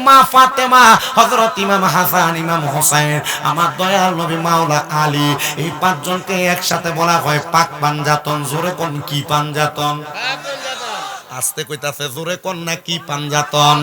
মা ফাতেমা, হযরত ইমাম হাসান, ইমাম হোসেন, আমার দয়াল নবী মাওলা আলী, এই পাঁচজনকে একসাথে বলা হয় পাক পাঞ্জাতন। জোরে কোন কি পাঞ্জাতন? আস্তে কইতাছে জোরে কোন না কি পাঞ্জাতন?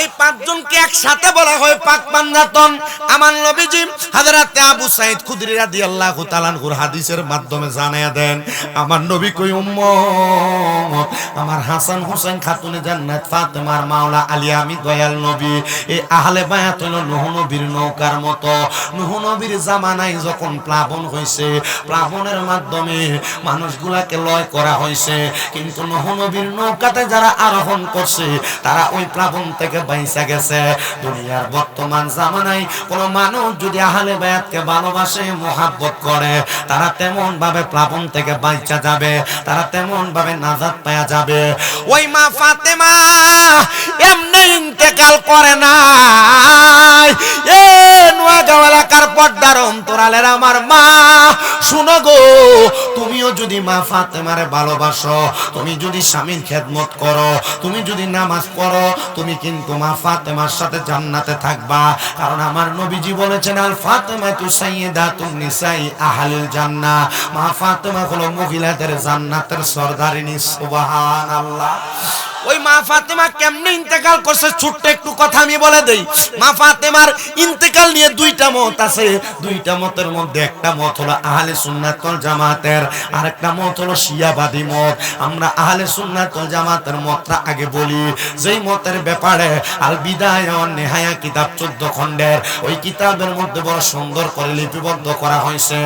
এই পাঁচজনকে একসাথে বলা হয় পাক পাঞ্জাতন। আমার নবীজি হযরত আবু সাঈদ খুদরি রাদিয়াল্লাহু তাআলা আনহুর হাদিসের মাধ্যমে জানায়া দেন, আমার নবী কই উম্মত, আমার হাসান হোসেন খাতুনে জান্নাত ফাতেমার মাওলা আলী, আমি দয়াল নবী, এই আহলে বায়াত হলো নূহ নবীর নৌকার মতো। নূহ নবীর জামানায় যখন প্লাবন হইছে, প্লাবনের মাধ্যমে মানুষগুলাকে লয় করা হয়েছে, কিন্তু নূহ নবীর নৌকাতে যারা আরোহণ করছে তারা ওই প্লাবন থেকে বাইসা গেছে। দুনিয়ার বর্তমান জামানায় কোন মানুষ যদি আহলে বায়াতকে ভালোবাসে, মুহাব্বত করে, তারা তেমন ভাবে প্লাবন থেকে বাইচা যাবে, তারা তেমন ভাবে নাজাত পাওয়া যাবে। ওই মা ফাতেমা এমনি ইন্তেকাল করে না। এ নোয়াগাঁও এলাকার পর্দার অন্তরালের আমার মা, শুনো গো, তুমিও যদি মা ফাতেমারে ভালোবাসো, তুমি যদি স্বামীর খেদমত করো, তুমি যদি নামাজ পড়ো, তুমি কিন্তু মা ফাতেমার সাথে জান্নাতে থাকবা। কারণ আমার নবীজি বলেছেন, আল ফাতেমাতু সাইয়্যিদাতুন নিসাই আহলিল জান্নাহ, মা ফাতেমা হলো মহিলাদের জান্নাতের সরদারিনী। সুবহানাল্লাহ। ওই মা ফাতেমা কেমনে ইন্তেকাল করছে, ছোট্ট একটু কথা আমি বলে দেই। মা ফাতেমার ইন্তেকাল নিয়ে দুইটা মত আছে। দুইটা মতের মধ্যে একটা মত হলো আহলে সুন্নাত ওয়াল জামাতের, আর একটা মত হলো শিয়াবাদী মত। আমরা আহলে সুন্নাত ওয়াল জামাতের মতটা আগে বলি। যেই মতের ব্যাপারে আল বিদায়া ওয়ান নিহায়া কিতাব 14 খণ্ডের, ওই কিতাবের মধ্যে বড় সুন্দর করে লিপিবদ্ধ করা হয়েছে।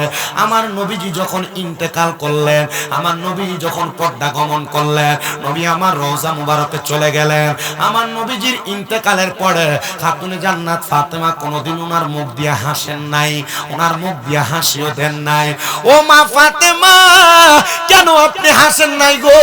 আমার নবীজি যখন ইন্তেকাল করলেন, আমার নবীজি যখন পর্দা গমন করলেন, নবী আমার রওজা মুবারকে চলে গেলেন। আমার নবীজির ইন্তেকালের পরে খাতুনে জান্নাত ফাতেমা কোনোদিন ওনার মুখ দিয়ে হাসেন নাই, ওনার মুখ দিয়ে হাসিও দেন নাই। ও মা ফাতেমা, কেন আপনি হাসেন নাই গো?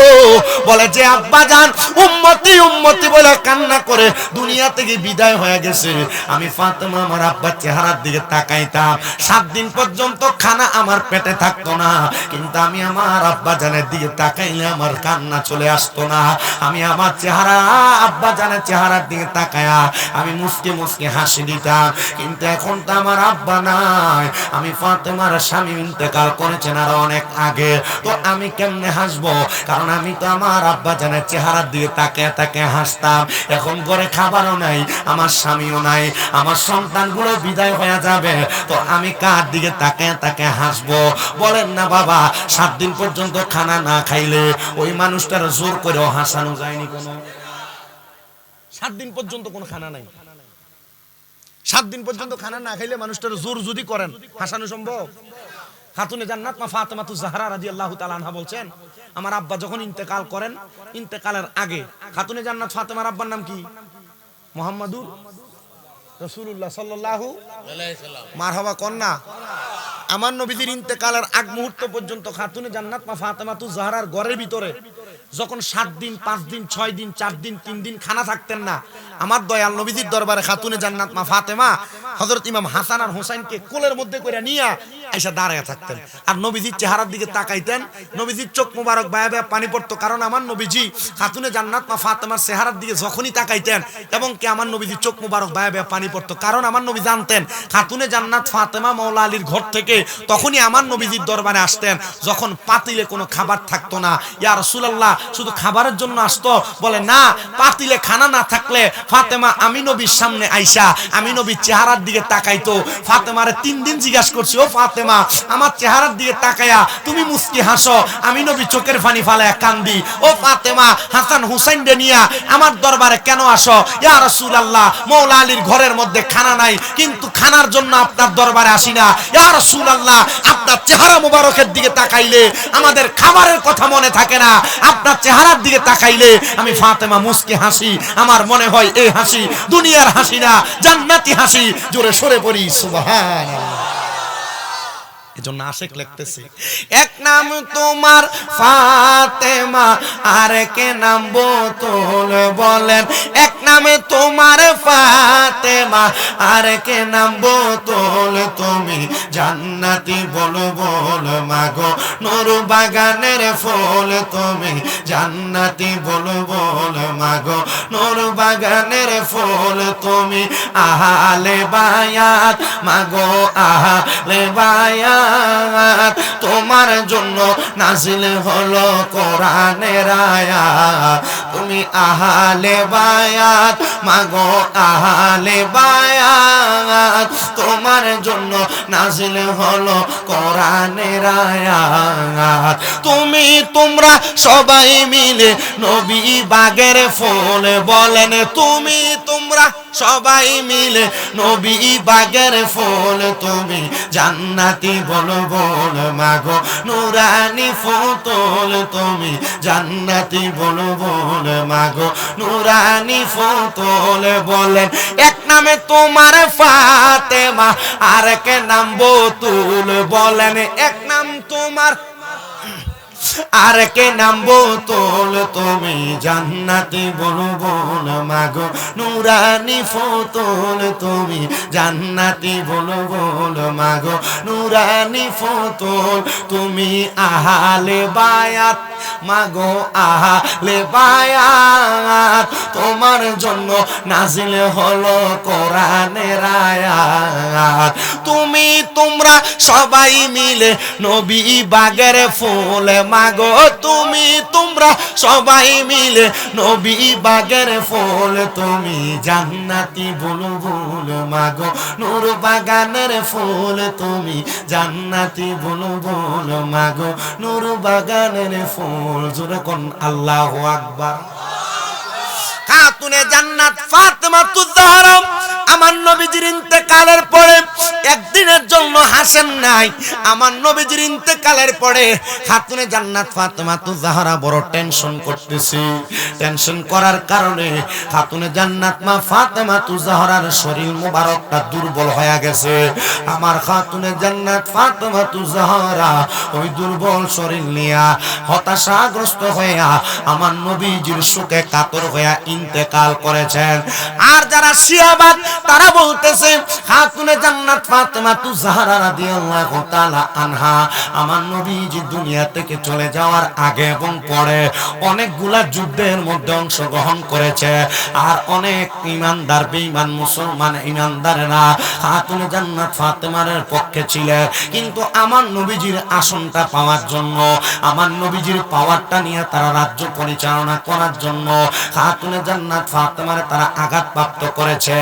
বলে যে আব্বাজান উম্মতি উম্মতি বলে কান্না করে দুনিয়া থেকে বিদায় হয়ে গেছে। আমি ফাতেমা আমার আব্বার চেহারার দিকে তাকাইতাম, 7 দিন পর্যন্ত খানা আমার পেটে থাকতো না, কিন্তু আমি আমার আব্বাজানের দিকে তাকাইলে আমার কান্না চলে আসতো না। আমি আমার চেহারা, আব্বাজানের চেহারার দিকে তাকায়া আমি মুসকে মুসকে হাসি দিতাম। কিন্তু এখন তো আমার আব্বা নাই, আমি ফাতেমার স্বামী ইন্তেকাল করেছেন আর অনেক আগে, তো আমি কেমনে হাসবো? কারণ আমি তো আমার আব্বাজানের চেহারার দিকে তাকায় তাকায় হাসতাম। এখন ঘরে খাবারও নাই, আমার স্বামীও নাই, আমার সন্তানগুলো বিদায় হয়ে যাবে, তো আমি কার দিকে তাকায় তাকায় হাসবো? বলেন না বাবা, 7 দিন পর্যন্ত খানা না খাইলে ওই মানুষটার জোর করেও হাসানো যায়নি। কোনো 7 দিন পর্যন্ত কোনো খানা নাই, 7 দিন পর্যন্ত খানা না খাইলে মানুষটার জোর যদি করেন, হাসানো সম্ভব? খাতুনে জান্নাত মা ফাতেমাতুজ জাহরা রাদিয়াল্লাহু তাআলা আনহা বলছেন, আমার আব্বা যখন ইন্তেকাল করেন, ইন্তেকালের আগে খাতুনে জান্নাত ফাতেমার আব্বার নাম কি? মুহাম্মাদুর রাসূলুল্লাহ সাল্লাল্লাহু আলাইহি সাল্লাম। মারহাবা কন্না। আমার নবীজির ইন্তেকালের আগ মুহূর্ত পর্যন্ত খাতুনে জান্নাত মা ফাতেমাতুজ জাহরার ঘরের ভিতরে যখন 7 দিন 5 দিন 6 দিন 4 দিন 3 দিন খানা থাকতেন না, আমার দয়াল নবীজির দরবারে খাতুনে জান্নাত মা ফাতেমা হযরত ইমাম হাসান আর হোসেনকে কোলের মধ্যে করে নিয়ে আয়েশা দাঁড়ায় থাকতেন, আর নবীজির চেহারার দিকে তাকাইতেন। নবীজির চোখ মোবারক বায়া বায়া পানি পড়তো, কারণ আমার নবীজি খাতুনে জান্নাত মা ফাতেমার চেহারার দিকে যখনই তাকাইতেন এবং কি আমার নবীজির চোখ মোবারক বায়া বায়া পানি পড়তো, কারণ আমার নবী জানতেন খাতুনে জান্নাত ফাতেমা মাওলা আলীর ঘর থেকে তখনই আমার নবীজির দরবারে আসতেন যখন পাতিলে কোনো খাবার থাকতো না। ইয়া রাসূলুল্লাহ, শুধু খাবারের জন্য আসতো? বলে না, পাতিলে খানা না থাকলে ফাতেমা আমি নবীর সামনে আইসা আমি নবীর চেহারার দিকে তাকাইতো। ফাতেমারে 3 দিন জিজ্ঞাসা করছি, ও ফাতেমা, আমার চেহারার দিকে তাকায়া তুমি মুস্কি হাসো, আমি নবী চোখের পানি ফালায়া কান্দি। ও ফাতেমা, হাসান হুসাইন রে নিয়া আমার দরবারে কেন আসো? ইয়া রাসূলুল্লাহ, মাওলা আলীর ঘরের মধ্যে খানা নাই, কিন্তু খানার জন্য আপনার দরবারে আসি না। ইয়া রাসূলুল্লাহ, আপনার চেহারা মুবারকের দিকে তাকাইলে আমাদের খাবারের কথা মনে থাকে না, আপনার চেহারার দিকে তাকাইলে আমি ফাতেমা মুস্কি হাসি, আমার মনে হয় এই হাসি দুনিয়ার হাসি না, জান্নাতি হাসি। জোরে সরে পড়ি সুবহানাল্লাহ। এজন্য আশেক লিখতেছে, এক নাম তোমার ফাতেমা আর কে নাম বোতল বলেন, এক নামে তোমার ফাতেমা ফাতেমা আর কে নাম বোতল তুমি জান্নাতি বল বল মাগো নূর বাগানের ফুল তুমি জান্নাতি বল বল মাগো নূর বাগানের ফুল তুমি আহলে বায়াত মাগো আহলে বায়াত তোমার জন্য নাজিল হলো কোরআনের আয়াত তুমি আহলে বায়াত মাগো আহলে বায়াত তোমার জন্য নাজিল হলো কোরআনের আয়াত তুমি তোমরা সবাই মিলে নবী বাগের ফুল বলেন তুমি তোমরা সবাই মিলে নবী বাগের ফুল তুমি জান্নাতি বল বল মাগো নুরানি ফুতুল তুমি জান্নাতি বল বল মাগো নুরানি ফুতুল বলেন এক নামে তোমার ফাতেমা আর কে নাম বতুল বলেন এক নাম তোমার আর কে নাম বোতল তুমি জান্নাতি বল বল মাগো নুরানি ফুতুল তুমি জান্নাতি বল বল মাগো নুরানি ফুতুল তুমি আহলে বায়াত মাগো আহলে বায়াত তোমার জন্য নাজিল হলো কোরআনের আয়াত তুমি তোমরা সবাই মিলে নবী বাগের ফুল মাগো তুমি তোমরা সবাই মিলে নবী বাগের ফুল তুমি জান্নাতি বল বল মাগো নূর বাগানের ফুল তুমি জান্নাতি বল বল মাগো নূর বাগানের ফুল জোরে কোন আল্লাহু আকবার খাতুনে জান্নাত ফাতেমাতুজ জাহরা আমার নবীজির ইন্তেকালের পরে একদিনের জন্য হাসেন নাই আমার নবীজির ইন্তেকালের পরে খাতুনে জান্নাত ফাতেমাতুজ জাহরা বড় টেনশন করতেছে টেনশন করার কারণে খাতুনে জান্নাত মা ফাতেমাতুজ জাহরার শরীর মোবারকটা দুর্বল হয়ে গেছে আমার খাতুনে জান্নাত ফাতেমাতুজ জাহরা ওই দুর্বল শরীর নিয়া হতাশাগ্রস্ত হইয়া আমার নবীজির শোকে কাতর হইয়া ইন্তেকাল করেছেন আর যারা শিয়াবাদ তারা বলতেছে খাতুনে জান্নাত ফাতেমাতুজ জাহরা রাদিয়াল্লাহু তাআলা আনহা আমার নবীজি দুনিয়া থেকে চলে যাওয়ার আগে এবং পরে অনেকগুলা যুদ্ধের মধ্যে অংশগ্রহণ করেছে আর অনেক ঈমানদার বেঈমান মুসলমান ঈমানদারেরা খাতুনে জান্নাত ফাতেমার পক্ষে ছিলেন কিন্তু আমার নবীজির আসনটা পাওয়ার জন্য আমার নবীজির পাওয়ারটা নিয়ে তারা রাজ্য পরিচালনা করার জন্য খাতুনে জান্নাত ফাতেমার তারা আঘাতপ্রাপ্ত করেছে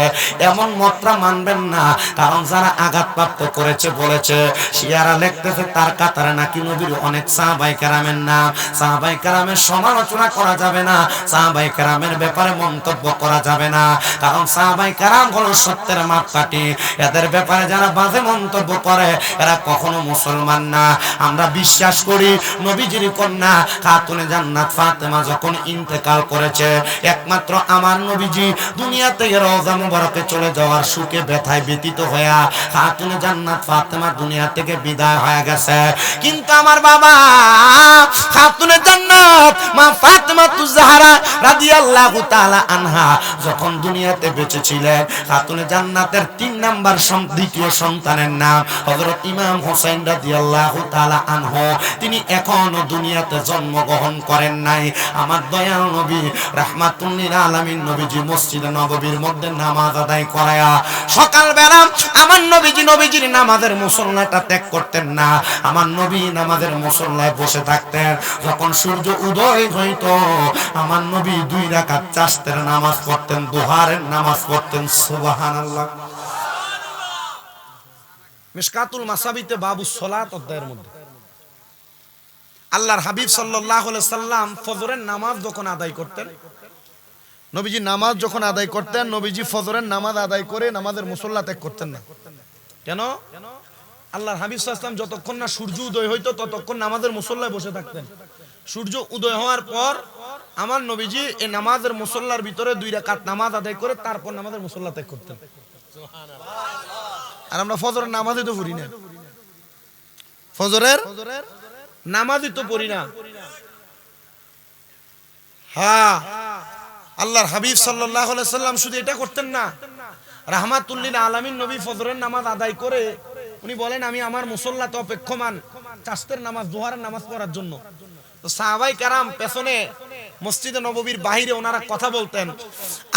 এমন মতটা মানবেন না কারণ যারা আঘাতপ্রাপ্ত করেছে বলেছে শিয়ারা লিখতেছে তার কাতারে নাকি নবীর অনেক সাহাবায়ে কেরামের নাম সাহাবায়ে কেরামের সমালোচনা করা যাবে না সাহাবায়ে কেরামের ব্যাপারে মন্তব্য করা যাবে না কারণ সাহাবায়ে কেরাম হলো সত্যের মাপকাঠি এদের ব্যাপারে যারা বাজে মন্তব্য করে এরা কখনো মুসলমান না আমরা বিশ্বাস করি নবীজির কন্যা খাতুনে জান্নাত ফাতেমা যখন ইন্তেকাল করেছে একমাত্র আমার নবীজি দুনিয়া থেকে রওজা মুবারকে চলে যাওয়ার সুখে ব্যথায় ব্যতীত হইয়া খাতুনে জান্নাত ফাতেমা দুনিয়া থেকে বিদায় হয়ে গেছে কিন্তু আমার বাবা খাতুনে জান্নাত মা ফাতেমাতুজ জাহরা রাদিয়াল্লাহু তাআলা আনহা যখন দুনিয়াতে বেঁচে ছিলেন খাতুনে জান্নাতের 3 নাম্বার দ্বিতীয় সন্তানের নাম হযরত ইমাম হোসেন রাদিয়াল্লাহু তাআলা আনহু তিনি এখনো দুনিয়াতে জন্মগ্রহণ করেন নাই আমার দয়াল নবী রাহমাতুল লিল আলামিন নবীজি মসজিদে নববীর মধ্যে নামাজ আদায় করায়া সকালবেলা আমার নবীজির নামাজের মুসল্লাটা ত্যাগ করতেন না আমার নবী নামাজের মুসল্লায় বসে থাকতেন যখন সূর্য উদয় হইত আমার নবী 2 রাকাত চাষতের নামাজ পড়তেন দুহারের নামাজ পড়তেন সুবহানাল্লাহ মিশকাতুল মাসাবিতে বাবুস সালাত অধ্যায়ের মধ্যে আল্লাহর হাবিব সাল্লাল্লাহু আলাইহি সাল্লাম ফজরের নামাজ যখন আদায় করতেন নবীজি নামাজ যখন আদায় করতেন নবীজি ফজরের নামাজ আদায় করে নামাজের মুসল্লা ত্যাগ করতেন না কেন আল্লাহর হাবিব সাল্লাল্লাহু আলাইহি সাল্লাম যতক্ষণ না সূর্য উদয় হইতো ততক্ষণ নামাজের মুসল্লায় বসে থাকতেন সূর্য উদয় হওয়ার পর আমার নবীজি এই নামাজের মুসল্লার ভিতরে 2 রাকাত নামাজ আদায় করে তারপর নামাজের মুসল্লা ত্যাগ করতেন সুবহানাল্লাহ আর আমরা ফজরের নামাজই তো পড়ি না ফজরের নামাজই তো পড়ি না হ্যাঁ আল্লাহর হাবিব সাল্লাল্লাহু আলাইহি সাল্লাম শুধু এটা করতেন না রাহমাতুল্লিল আলামিন নবী ফজরের নামাজ আদায় করে উনি বলেন আমি আমার মুসল্লাতে অপেক্ষমান চাষতের নামাজ জোহরের নামাজ পড়ার জন্য। তো সাহাবাই কারাম পেছনে মসজিদে নববীর বাইরে ওনারা কথা বলতেন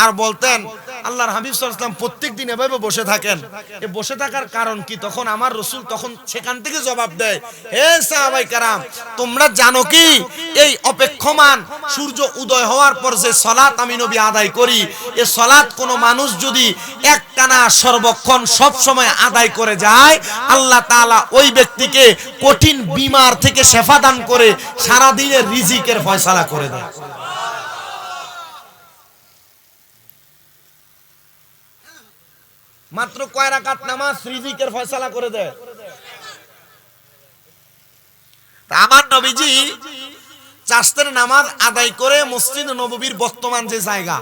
আর বলতেন আল্লাহর হাবিব সাল্লাল্লাহু আলাইহি ওয়াসাল্লাম প্রত্যেকদিন এভাবে বসে থাকেন, এ বসে থাকার কারণ কি? তখন আমার রাসূল তখন সেখান থেকে জবাব দেয়, হে সাহাবাই কারাম, তোমরা জানো কি এই অপেক্ষমান সূর্য উদয় হওয়ার পর যে সালাত আমি নবী আদায় করি, এই সালাত কোনো মানুষ যদি একটানা সর্বক্ষণ সব সময় আদায় করে যায়, আল্লাহ তাআলা ওই ব্যক্তিকে কঠিন বিমার থেকে শেফা দান করে সারা দিনের রিজিকের ফয়সালা করে দেয়। মাত্র কয় রাকাত নামাজ রিজিকের ফয়সালা করে দেয়। আমার নবীজি চাষতের নামাজ আদায় করে মসজিদ নববীর বর্তমান যে জায়গা,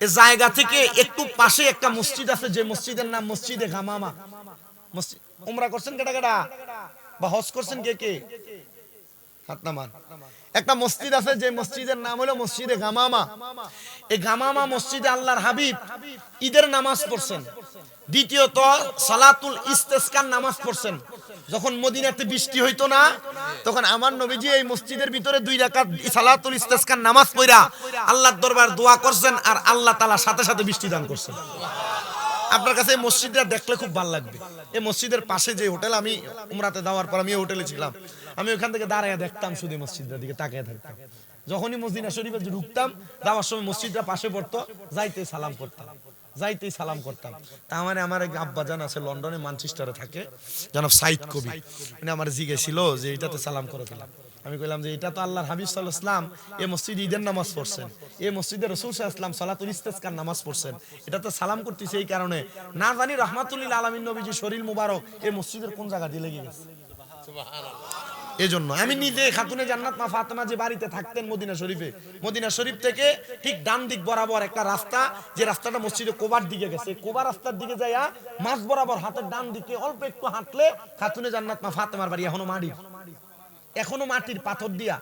এই জায়গা থেকে একটু পাশে একটা মসজিদ আছে, যে মসজিদের নাম মসজিদে গামামা। মসজিদ উমরা করছেন কেটা কেটা বা হজ করছেন কে কে? হাত নামান। একটা মসজিদ আছে যে মসজিদের নাম হলো মসজিদে গামামা। এই গামামা মসজিদে আল্লাহর হাবিব ঈদের নামাজ পড়ছেন। দ্বিতীয়ত সালাতুল ইস্তেসকার নামাজ পড়ছেন। যখন মদিনাতে বৃষ্টি হইতো না, তখন আমার নবীজি এই মসজিদের ভিতরে 2 রাকাত সালাতুল ইস্তেসকার নামাজ পড়া আল্লাহর দরবার দোয়া করছেন, আর আল্লাহ তাআলা সাথে সাথে বৃষ্টি দান করছেন। আপনার কাছে এই মসজিদটা দেখলে খুব ভালো লাগবে। এই মসজিদের পাশে যে হোটেল, আমি উমরাতে যাওয়ার পর আমি এই হোটেলে ছিলাম, আমি ওখান থেকে দাঁড়ায় দেখতাম, শুধু মসজিদটার দিকে তাকিয়ে থাকতাম। যখনই মদিনা শরীফে ঢুকতাম, যাওয়ার সময় মসজিদটা পাশে পড়তো, যাইতেই সালাম করতাম, যাইতেই সালাম করতাম। তা আমার এক আব্বাজান আছে লন্ডনে, ম্যানচেস্টারে থাকে, জনাব সাইদ কবি, উনি আমার জিজ্ঞেছিল যে এটাতে সালাম করে দিলাম। আমি কইলাম যে এটা তো আল্লাহর হাবিব সাল্লাল্লাহু আলাইহি ওয়াসাল্লাম এই মসজিদে ঈদের নামাজ পড়ছেন, এই মসজিদে রাসূল সাল্লাল্লাহু আলাইহি ওয়াসাল্লাম সালাতুল ইস্তেসকার নামাজ পড়ছেন, এটাতে সালাম করতেছে এই কারণে না জানি রাহমাতুল্লিল আলামিন নবীজি শরীর মুবারক এই মসজিদের কোন জায়গা দিয়ে লেগে গেছে। সুবহানাল্লাহ। এজন্য আমি নিজে খাতুনে জান্নাত মা ফাতেমা যে বাড়িতে থাকতেন মদিনা শরীফে, মদিনা শরীফ থেকে ঠিক ডান দিক বরাবর একটা রাস্তা, যে রাস্তাটা মসজিদে কোবার দিকে গেছে, কোবা রাস্তার দিকে যাইয়া মাঝ বরাবর হাতের ডান দিকে অল্প একটু হাঁটলে খাতুনে জান্নাত মা ফাতেমার বাড়ি। এখনো মাটির পাথর দিয়া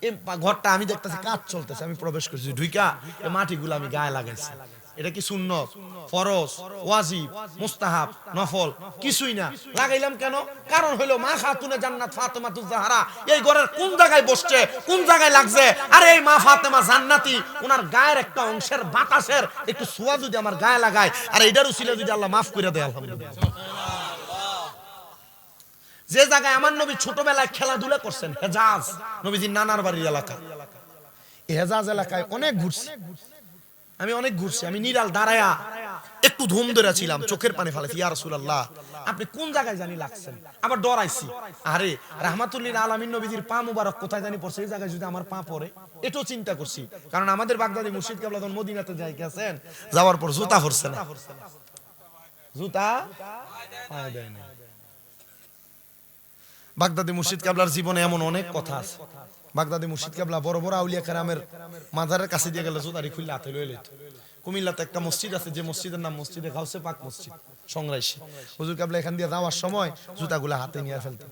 এই ঘরটা আমি দেখতেছি কাজ চলতেছে, আমি প্রবেশ করছি, ঢুইকা এই মাটিগুলো আমি গায়ে লাগাইছি। এটা কি সুন্নত, ফরজ, ওয়াজিব, মুস্তাহাব, নফল কিছুই না। লাগাইলাম কেন? কারণ হলো মা খাতুনে জান্নাত ফাতেমাতুজ জাহরা এই ঘরের কোন জায়গায় বসছে, কোন জায়গায় লাগছে, আর এই মা ফাতেমা জান্নাতি, ওনার গায়ের একটা অংশের বাতাসের একটু ছোঁয়া যদি আমার গায়ে লাগায়, আর এইটার উসিলা যদি আল্লাহ মাফ করে দেয়, আলহামদুলিল্লাহ। যে জায়গায় আমার নবী ছোটবেলায় খেলাধুলা করছেন, হেজাজ, নবীজির নানার বাড়ির এলাকা, এই হেজাজ এলাকায় অনেক ঘুরছি আমি, অনেক ঘুরছি আমি। নিরাল দাঁড়ায়া একটু ধুম ধরে ছিলাম, চোখের পানি ফেলেছি, ইয়া রাসূলুল্লাহ আপনি কোন জায়গায় জানি লাগছেন। আবার ডরাইছি, আরে রাহমাতুল্লিল আলামিন নবীজির পা মুবারক কোথায় জানি পড়ছে, এই জায়গায় যদি আমার পা পড়ে, এটাও চিন্তা করছি। কারণ আমাদের বাগদাদি মুর্শিদ কেবলা যখন মদিনাতে যাই গেছেন, যাওয়ার পর জুতা পরছে না, জুতা পায়ে দেয় না। বাগদাদি মুর্শিদ কেবলার জীবনে এমন অনেক কথা আছে। বাগদাদি মুর্শিদ কেবলা বড় বড় আউলিয়া কেরামের মাজারের কাছে দিয়ে গেলে জুতারি খুললে হাতে লইলে। কুমিল্লাতে একটা মসজিদ আছে, যে মসজিদের নাম মসজিদে গাউসে পাক মসজিদ, সংরাইশী। হুজুর কেবলা এখান দিয়ে যাওয়ার সময় জুতাগুলা হাতে নিয়ে ফেলতেন।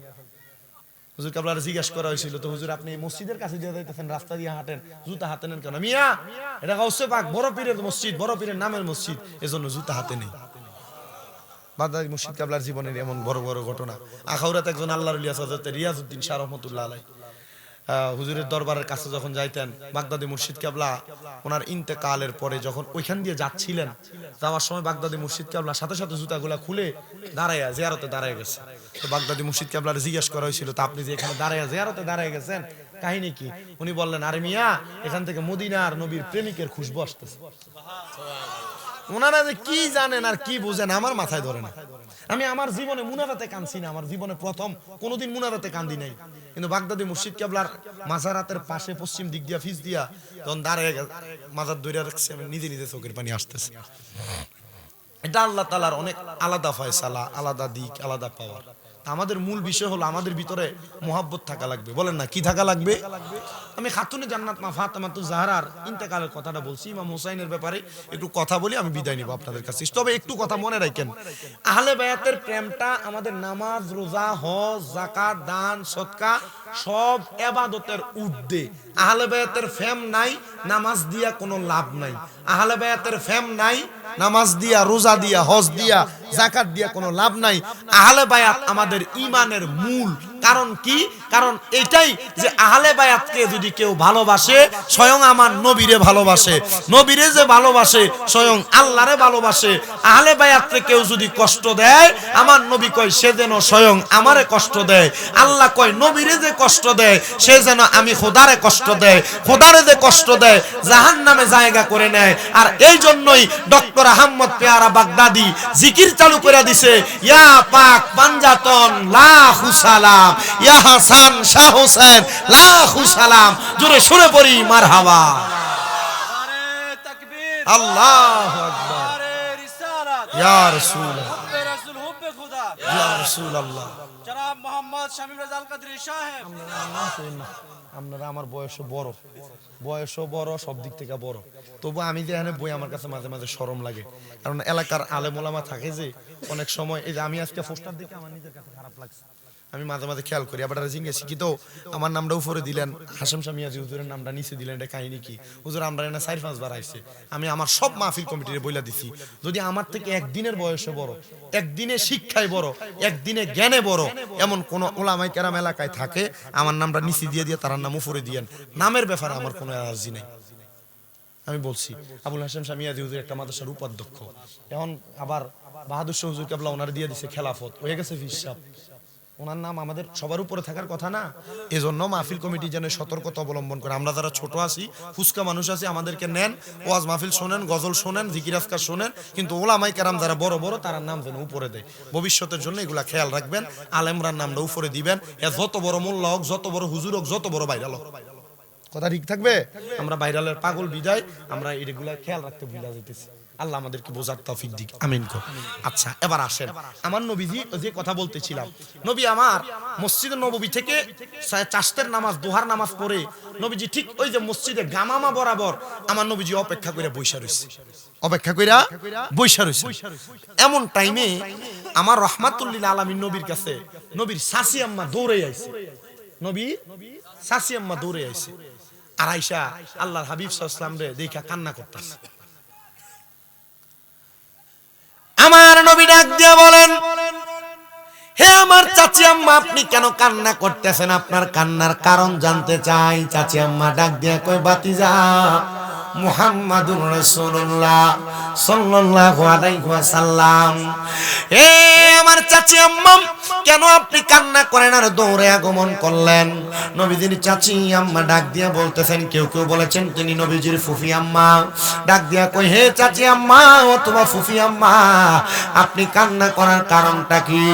হুজুর কেবলার জিজ্ঞাসা করা হয়েছিল, তো হুজুর আপনি মসজিদের কাছে দিয়ে যাইতেছেন, রাস্তা দিয়ে হাঁটেন, জুতা হাতে নেন কেন? মিয়া এটা গাউসে পাক বড় পীরের মসজিদ, বড় পীরের নামের মসজিদ, এজন্য জুতা হাতে নেই। বাগদাদি মুর্শিদ কেবলার জীবনের এমন বড় বড় ঘটনা। আখাউরাতে একজন আল্লাহর ওলি আছে, হযরত রিয়াজউদ্দিন শাহ রহমাতুল্লাহ আলাইহি, হুজুরের দরবারের কাছে যখন যাইতেন, বাগদাদি মুর্শিদ কেবলা ওনার ইন্তেকালের পরে যখন ওইখান দিয়ে যাচ্ছিলেন, যাওয়ার সময় বাগদাদি মুর্শিদ কেবলা সাথে সাথে জুতাগুলা খুলে দাঁড়াইয়া জিয়ারতে দাঁড়ায় গেছে। তো বাগদাদি মুর্শিদ কেবলার জিজ্ঞেস করা হয়েছিল, তা আপনি যে এখানে দাঁড়াইয়া জিয়ারতে দাঁড়ায় গেছেন, কাহিনী কি? উনি বললেন, আরে মিয়া এখান থেকে মদিনার নবীর প্রেমিকের খুশবু আসতেছে। ওনারা যে কি জানেন আর কি বুঝেন আমার মাথায় ধরে না। আমি আমার জীবনে মুনাজাতে কাঁদছি না, আমার জীবনে প্রথম কোনোদিন মুনাজাতে কান্দি নাই। কিন্তু বাগদাদি মুর্শিদ কেবলার মাজারাতের পাশে পশ্চিম দিক দিয়া ফিস দিয়া তখন দাঁড়িয়ে মাজার ধরে রাখছে, আমি নিজে নিজে চোখের পানি আসতেছে। এটা আল্লাহ তাআলার অনেক আলাদা ফয়সালা, আলাদা দিক, আলাদা পাওয়ার। আমাদের মূল বিষয় হলো আমাদের ভিতরে মোহাব্বত থাকা লাগবে। বলেন না কি থাকা লাগবে? আমি খাতুনে জান্নাত মা ফাতেমাতুজ জাহরার ইন্তেকালের কথাটা বলছি, ইমাম হুসাইনের ব্যাপারে একটু কথা বলি, আমি বিদায় নিব আপনাদের কাছে। তবে একটু কথা মনে রাখেন, আহলে বায়াতের প্রেমটা আমাদের নামাজ, রোজা, হজ, যাকাত, দান, সদকা সব ইবাদতের ঊর্ধ্বে। আহলে বায়াতের প্রেম নাই, নামাজ দিয়া কোনো লাভ নাই। আহলে বায়াতের প্রেম নাই, নামাজ দিয়া, রোজা দিয়া, হজ দিয়া, যাকাত দিয়া কোনো লাভ নাই। আহলে বায়াত আমাদের ঈমানের মূল। কারণ কি? কারণ এটাই যে আহলে বায়াতকে যদি কেউ ভালোবাসে, স্বয়ং আমার নবীরে ভালোবাসে। নবীরে যে ভালোবাসে, স্বয়ং আল্লাহরে ভালোবাসে। আহলে বায়াতকে কেউ যদি কষ্ট দেয়, আমার নবী কয় সে যেন স্বয়ং আমারে কষ্ট দেয়। আল্লাহ কয় নবীরে যে কষ্ট দেয়, সে যেন আমি খোদারে কষ্ট দেয়। খোদারে যে কষ্ট দেয়, জাহান্নামে জায়গা করে নেয়। আর এই জন্যই ডক্টর আহমদ পেয়ারা বাগদাদি জিকির চালু করে দিছে, ইয়া পাক পাঞ্জাতন লাখু সালাম, ইয়া হাসান শাহ হোসেন লাখু সালাম। জোরে সুরে পড়ি মারহাবা। আল্লাহু আকবার। ইয়া রাসূল, ইয়া রাসূলুল্লাহ। জনাব মোহাম্মদ শামীম রাজা আল কাদরি সাহেব। আপনারা আমার বয়সও বড়, সব দিক থেকে বড়, তবু আমি যে এখানে বই আমার কাছে মাঝে মাঝে শরম লাগে। কারণ এলাকার আলেম ওলামা থাকে যে, অনেক সময় এই যে আমি আজকে পোস্টার দেখে আমার নিজের কাছে খারাপ লাগছে। আমি মাঝে মাঝে খেয়াল করি, আবার জিজ্ঞেস কি তো আমার নামটা উপরে দিলেন, হাশেম শামিয়াজি হুজুরের নামটা নিচে দিলেন, এটা কাহিনী কি? হুজুর আমরা এনে 4-5 বার আইছে। আমি আমার সব মাহফিল কমিটিরে বইলা দিছি, যদি আমার থেকে একদিনের বয়সে বড়, একদিনে শিক্ষায় বড়, একদিনে জ্ঞানে বড় এমন কোন ওলামায়ে কেরাম এলাকায় থাকে, আমার নামটা নিচে দিয়ে তার নাম উপরে দিয়েন। নামের ব্যাপারে আমার কোনো অ্যালার্জি নেই। আমি বলছি আবুল হাশেম শামিয়াজি হুজুর একটা মাদ্রাসার উপাধ্যক্ষ, এখন আবার বাহাদুর শাহ হুজুর কেবলা ওনার দিয়ে দিছে খেলাফত, হয়ে গেছে ফিসাব। ওনার নাম আমাদের সবার উপরে থাকার কথা না? এজন্য মাহফিল কমিটি যেন সতর্কতা অবলম্বন করে। আমরা যারা ছোট আছি, ফুসকা মানুষ আছি, আমাদেরকে নেন, ওয়াজ মাহফিল শোনেন, গজল শোনেন, জিকির আজকার শোনেন, কিন্তু ওলামায়ে কেরাম যারা বড় বড় তার নাম যেন উপরে দেয়। ভবিষ্যতের জন্য এগুলা খেয়াল রাখবেন, আলেমরার নামটা উপরে দিবেন। যত বড় মোল্লা হোক, যত বড় হুজুর হোক, যত বড় ভাইরাল হোক, কথা ঠিক থাকবে। আমরা ভাইরালের পাগল বিদায়, আমরা এগুলা খেয়াল রাখতে ভুলে যেতেছি। আল্লাহ আমাদেরকে বোঝার তৌফিক দিক, আমিন কর। আচ্ছা, এবার আসেন আমার নবীজি যে কথা বলতেছিলাম। নবী আমার মসজিদে নববী থেকে চাষতের নামাজ, দোহার নামাজ পড়ে নবীজি ঠিক ওই যে মসজিদে গামামা বরাবর আমার নবীজি অপেক্ষা করে বইসা রইছে, অপেক্ষা কইরা বইসা রইছে। এমন টাইমে আমার রহমাতুল্লিল আলামিন নবীর কাছে নবীর শাশি আম্মা দৌড়ে আইছে। নবী শাশি আম্মা দৌড়ে আইছে, আর আয়েশা আল্লাহর হাবিব সাল্লাল্লাহু আলাইহি ওয়াসাল্লাম রে দেখা কান্না করতেছে। আমার নবী ডাক দিয়ে বলেন, হে আমার চাচি আম্মা, আপনি কেন কান্না করতেছেন? আপনার কান্নার কারণ জানতে চাই। চাচি আম্মা ডাক দিয়ে কই, বাতিজা মুহাম্মাদুর রাসূলুল্লাহ সাল্লাল্লাহু আলাইহি ওয়াসাল্লাম, এ আমার চাচি আম্মা, কেন আপনি কান্না করেন আর দৌড়ে আগমন করলেন? নবীজির চাচি আম্মা ডাক দিয়া বলতেছেন, কেউ কেউ বলেছেন তিনি নবীজির ফুফি আম্মা। ডাক দিয়া কই, হে চাচি আম্মা অথবা ফুফি আম্মা, আপনি কান্না করার কারণটা কি?